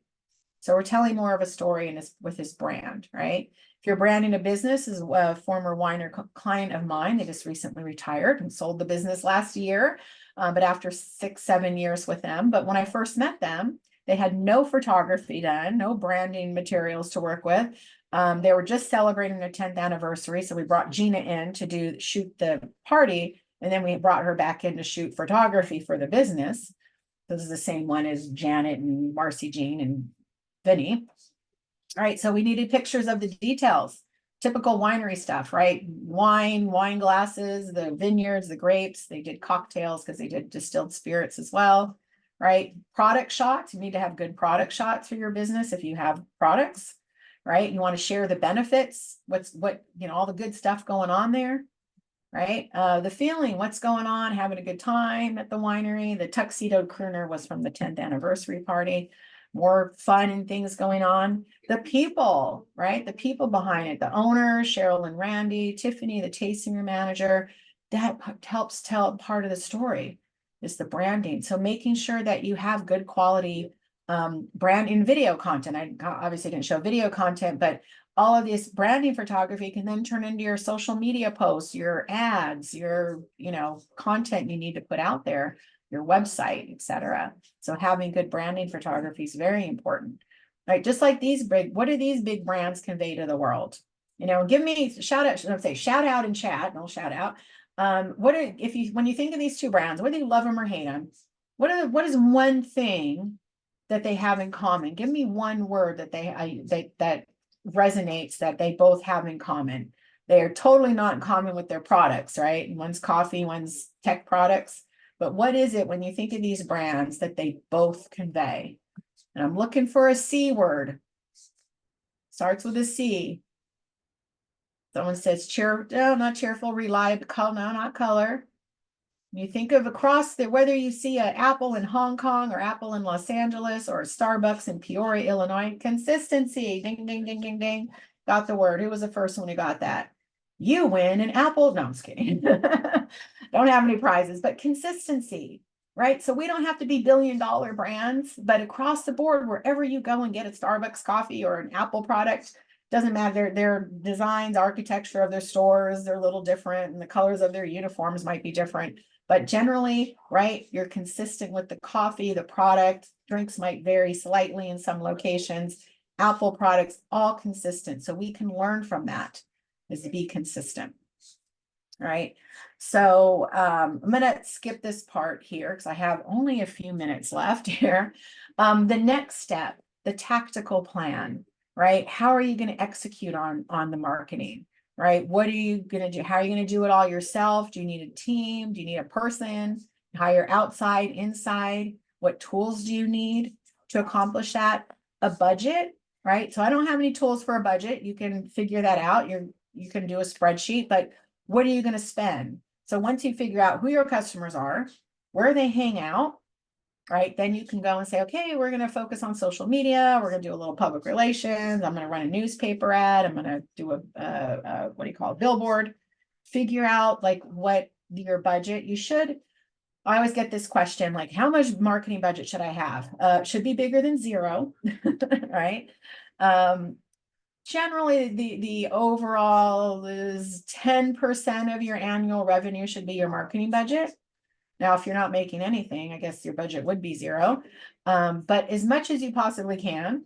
S1: So we're telling more of a story with his brand, right? If you're branding a business, as a former winer client of mine, they just recently retired and sold the business last year, but after 6-7 years with them. But when I first met them, they had no photography done, no branding materials to work with. They were just celebrating their 10th anniversary. So we brought Gina in to shoot the party. And then we brought her back in to shoot photography for the business. This is the same one as Janet and Marcy Jean and Vinny. All right, so we needed pictures of the details, typical winery stuff, right? Wine glasses, the vineyards, the grapes. They did cocktails because they did distilled spirits as well, right? Product shots. You need to have good product shots for your business if you have products, right? You want to share the benefits, all the good stuff going on there, right? The feeling, what's going on, having a good time at the winery. The tuxedo crooner was from the 10th anniversary party. More fun and things going on. The people, right? The people behind it, the owner, Cheryl and Randy, Tiffany, the tasting room manager, that helps tell part of the story is the branding. So making sure that you have good quality brand in video content. I obviously didn't show video content, but all of this branding photography can then turn into your social media posts, your ads, your, content you need to put out there, your website, etc. So having good branding photography is very important, right? Just like what do these big brands convey to the world? Give me shout out in chat, and I'll shout out. When you think of these two brands, whether you love them or hate them, what is one thing that they have in common? Give me one word that that resonates that they both have in common. They are totally not in common with their products, right? One's coffee, one's tech products. But what is it when you think of these brands that they both convey? And I'm looking for a C word. Starts with a C. Someone says no, not cheerful, reliable, no, not color. You think of across whether you see an Apple in Hong Kong or Apple in Los Angeles or a Starbucks in Peoria, Illinois, consistency. Ding, ding, ding, ding, ding. Got the word. Who was the first one who got that? You win an Apple. No, I'm just kidding. Don't have any prizes, but consistency, right? So we don't have to be billion-dollar brands, but across the board, wherever you go and get a Starbucks coffee or an Apple product, doesn't matter. Their designs, architecture of their stores, they're a little different, and the colors of their uniforms might be different. But generally, right, you're consistent with the coffee, the product. Drinks might vary slightly in some locations. Apple products, all consistent. So we can learn from that, is to be consistent. Right. So I'm going to skip this part here because I have only a few minutes left here. The next step, the tactical plan, right? How are you going to execute on the marketing? Right? What are you going to do? How are you going to do it all yourself? Do you need a team? Do you need a person? Hire outside, inside? What tools do you need to accomplish that? A budget, right? So I don't have any tools for a budget. You can figure that out. You can do a spreadsheet, but what are you going to spend? So once you figure out who your customers are, where they hang out, right? Then you can go and say, okay, we're going to focus on social media. We're going to do a little public relations. I'm going to run a newspaper ad. I'm going to do a billboard. Figure out like what your budget. You should I always get this question, like, how much marketing budget should I have? It should be bigger than zero, right? Generally, the overall is 10% of your annual revenue should be your marketing budget. Now, if you're not making anything, I guess your budget would be zero. But as much as you possibly can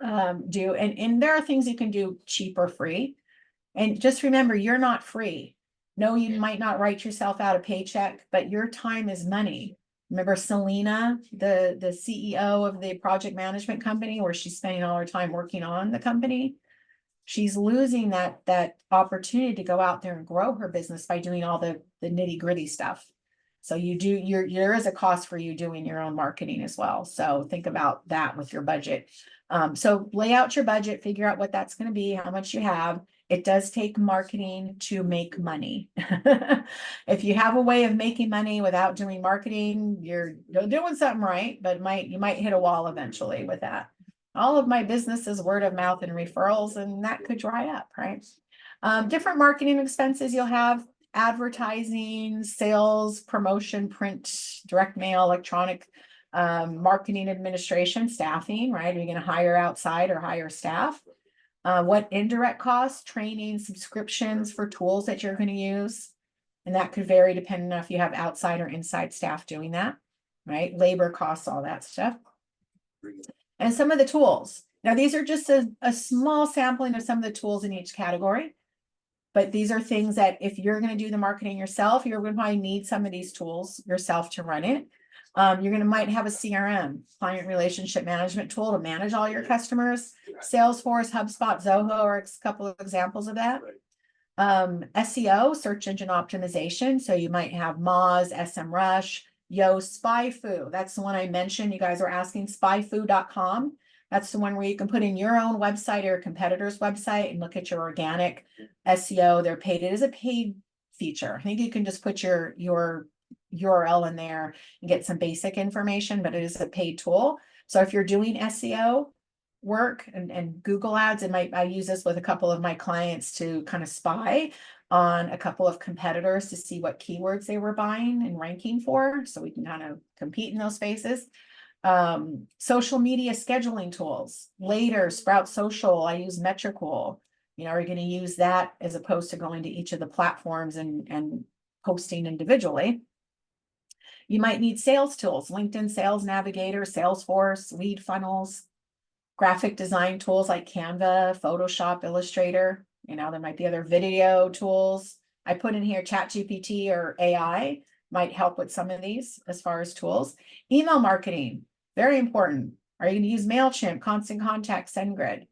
S1: do, and there are things you can do cheap or free. And just remember, you're not free. No, you might not write yourself out a paycheck, but your time is money. Remember Selena, the CEO of the project management company, where she's spending all her time working on the company? She's losing that opportunity to go out there and grow her business by doing all the nitty gritty stuff. So there is a cost for you doing your own marketing as well. So think about that with your budget. So lay out your budget, figure out what that's going to be, how much you have. It does take marketing to make money. If you have a way of making money without doing marketing, you're doing something right, but you might hit a wall eventually with that. All of my business is word of mouth and referrals, and that could dry up, right? Different marketing expenses you'll have: advertising, sales, promotion, print, direct mail, electronic, marketing, administration, staffing, right? Are you going to hire outside or hire staff? What indirect costs? Training, subscriptions for tools that you're going to use. And that could vary depending on if you have outside or inside staff doing that, right? Labor costs, all that stuff. And some of the tools. Now, these are just a small sampling of some of the tools in each category. But these are things that if you're going to do the marketing yourself, you're going to probably need some of these tools yourself to run it. You're going to might have a CRM, client relationship management tool, to manage all your customers. Salesforce, HubSpot, Zoho are a couple of examples of that. SEO, search engine optimization. So you might have Moz, SMrush, Yoast, SpyFu. That's the one I mentioned. You guys were asking, spyfu.com. That's the one where you can put in your own website or a competitor's website and look at your organic SEO. They're paid. It is a paid feature. I think you can just put your URL in there and get some basic information, but it is a paid tool. So if you're doing SEO work and Google ads, I use this with a couple of my clients to kind of spy on a couple of competitors to see what keywords they were buying and ranking for, so we can kind of compete in those spaces. Social media scheduling tools, Later, Sprout Social, I use Metricool. Are you going to use that as opposed to going to each of the platforms and posting individually? You might need sales tools: LinkedIn Sales Navigator, Salesforce, lead funnels, graphic design tools like Canva, Photoshop, Illustrator. There might be other video tools. I put in here ChatGPT or AI might help with some of these as far as tools. Email marketing, very important. Are you going to use MailChimp, Constant Contact, SendGrid,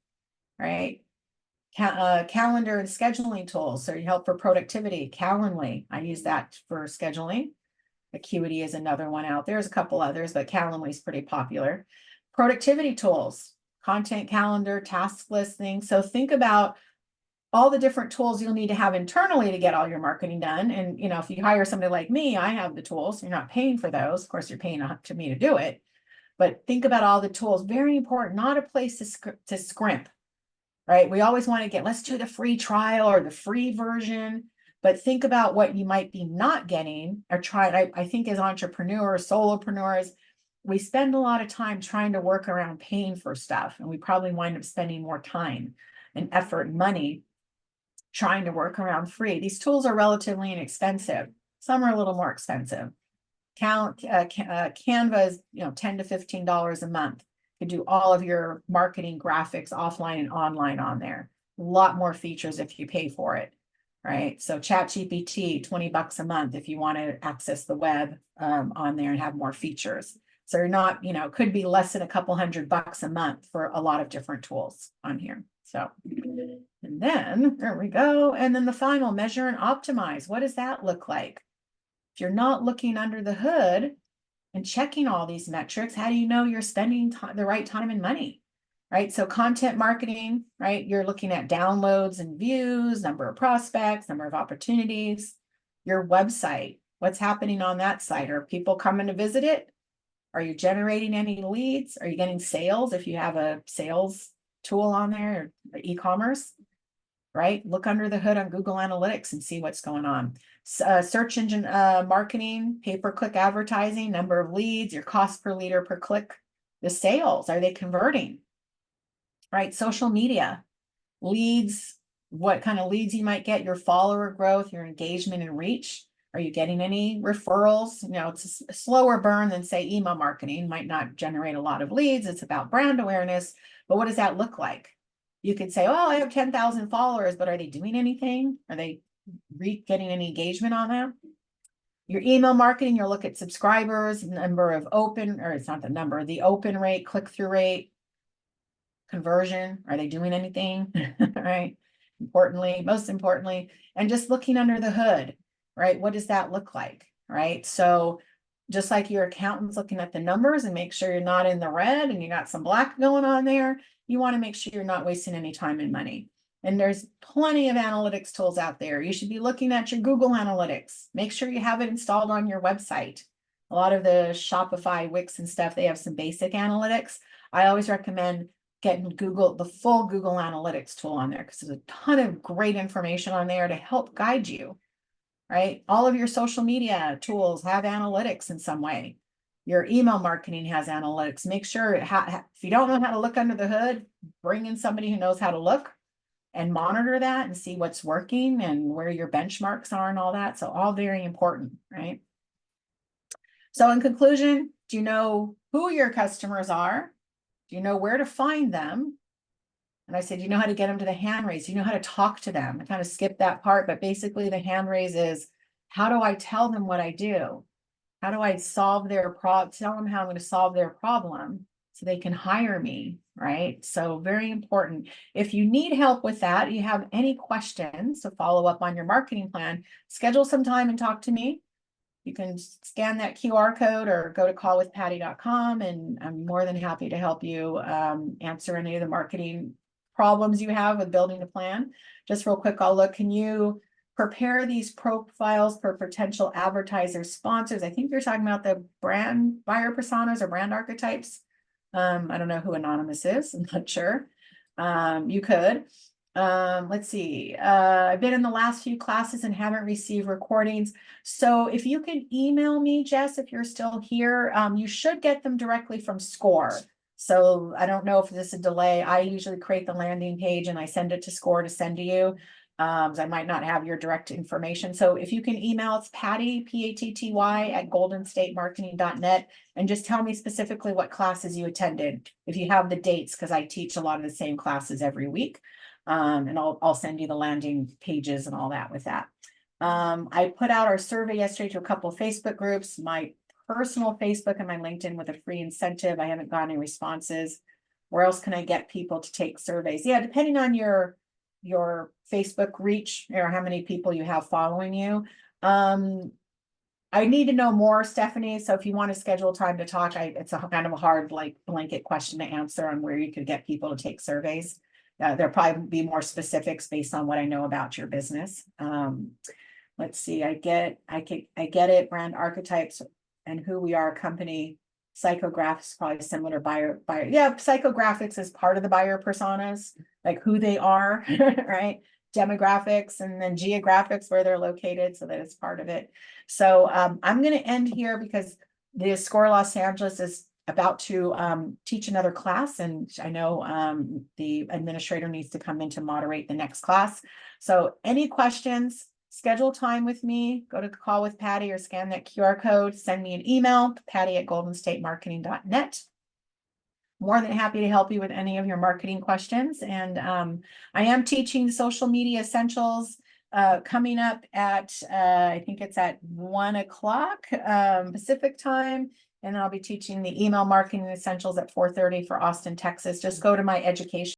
S1: right? Calendar and scheduling tools, so you help for productivity. Calendly, I use that for scheduling. Acuity is another one out there. There's a couple others, but Calendly is pretty popular. Productivity tools, content calendar, task listing. So think about all the different tools you'll need to have internally to get all your marketing done. And, if you hire somebody like me, I have the tools. You're not paying for those. Of course, you're paying to me to do it. But think about all the tools. Very important, not a place to scrimp, right? We always want to let's do the free trial or the free version. But think about what you might be not getting or trying. I think as entrepreneurs, solopreneurs, we spend a lot of time trying to work around paying for stuff. And we probably wind up spending more time and effort and money trying to work around free. These tools are relatively inexpensive. Some are a little more expensive. Canva is $10 to $15 a month. You can do all of your marketing graphics offline and online on there. A lot more features if you pay for it, right? So ChatGPT, $20 a month if you want to access the web on there and have more features. So you're not, could be less than a couple $100 a month for a lot of different tools on here. So, and then there we go. And then the final, measure and optimize. What does that look like? If you're not looking under the hood and checking all these metrics, how do you know you're spending the right time and money, right? So content marketing, right? You're looking at downloads and views, number of prospects, number of opportunities. Your website, what's happening on that site? Are people coming to visit it? Are you generating any leads? Are you getting sales if you have a sales tool on there, or e-commerce? right? Look under the hood on Google Analytics and see what's going on. Search engine marketing, pay-per-click advertising, number of leads, your cost per leader per click, the sales, are they converting? Right? Social media, leads, what kind of leads you might get, your follower growth, your engagement and reach. Are you getting any referrals? You know, it's a slower burn than say email marketing, might not generate a lot of leads. It's about brand awareness, but what does that look like? You could say, oh, I have 10,000 followers, but are they doing anything? Are they getting any engagement on that? Your email marketing, you'll look at subscribers, number of open, or it's not the number, the open rate, click-through rate, conversion, are they doing anything? Right? Most importantly, and just looking under the hood, right? What does that look like? Right? So just like your accountant's looking at the numbers and make sure you're not in the red and you got some black going on there, you want to make sure you're not wasting any time and money. And there's plenty of analytics tools out there. You should be looking at your Google Analytics. Make sure you have it installed on your website. A lot of the Shopify, Wix and stuff, they have some basic analytics. I always recommend getting the full Google Analytics tool on there because there's a ton of great information on there to help guide you, right? All of your social media tools have analytics in some way. Your email marketing has analytics. Make sure if you don't know how to look under the hood, bring in somebody who knows how to look and monitor that and see what's working and where your benchmarks are and all that. So all very important, right? So in conclusion, do you know who your customers are? Do you know where to find them? And I said, you know how to get them to the hand raise. You know how to talk to them. I kind of skipped that part, but basically the hand raise is, how do I tell them what I do? How do I solve their problem? Tell them how I'm going to solve their problem so they can hire me, right? So very important. If you need help with that, you have any questions to follow up on your marketing plan, schedule some time and talk to me. You can scan that QR code or go to callwithpatty.com, and I'm more than happy to help you answer any of the marketing problems you have with building a plan. Just real quick, I'll look, can you prepare these profiles for potential advertisers, sponsors? I think you're talking about the brand buyer personas or brand archetypes. I don't know who Anonymous is, I'm not sure. You could. Let's see. I've been in the last few classes and haven't received recordings. So if you can email me, Jess, if you're still here, you should get them directly from SCORE. So I don't know if this is a delay. I usually create the landing page and I send it to SCORE to send to you. So I might not have your direct information. So if you can email, it's Patty, Patty at goldenstatemarketing.net, and just tell me specifically what classes you attended. If you have the dates, because I teach a lot of the same classes every week. And I'll send you the landing pages and all that with that. I put out our survey yesterday to a couple of Facebook groups, my personal Facebook and my LinkedIn with a free incentive. I haven't gotten any responses. Where else can I get people to take surveys? Yeah, depending on your Facebook reach or how many people you have following you. I need to know more, Stephanie. So if you want to schedule time to talk, it's a kind of a hard blanket question to answer on where you could get people to take surveys. There'll probably be more specifics based on what I know about your business. Let's see, I get it, brand archetypes and who we are, company. Psychographics probably similar buyer. Yeah, psychographics is part of the buyer personas, like who they are, right? Demographics and then geographics where they're located, so that it's part of it. So I'm going to end here because the SCORE Los Angeles is about to teach another class, and I know the administrator needs to come in to moderate the next class. So any questions, schedule time with me, go to Call with Patty or scan that QR code, send me an email, patty@goldenstatemarketing.net. More than happy to help you with any of your marketing questions. And I am teaching social media essentials coming up at, I think it's at 1 o'clock Pacific time. And I'll be teaching the email marketing essentials at 4:30 for Austin, Texas. Just go to my education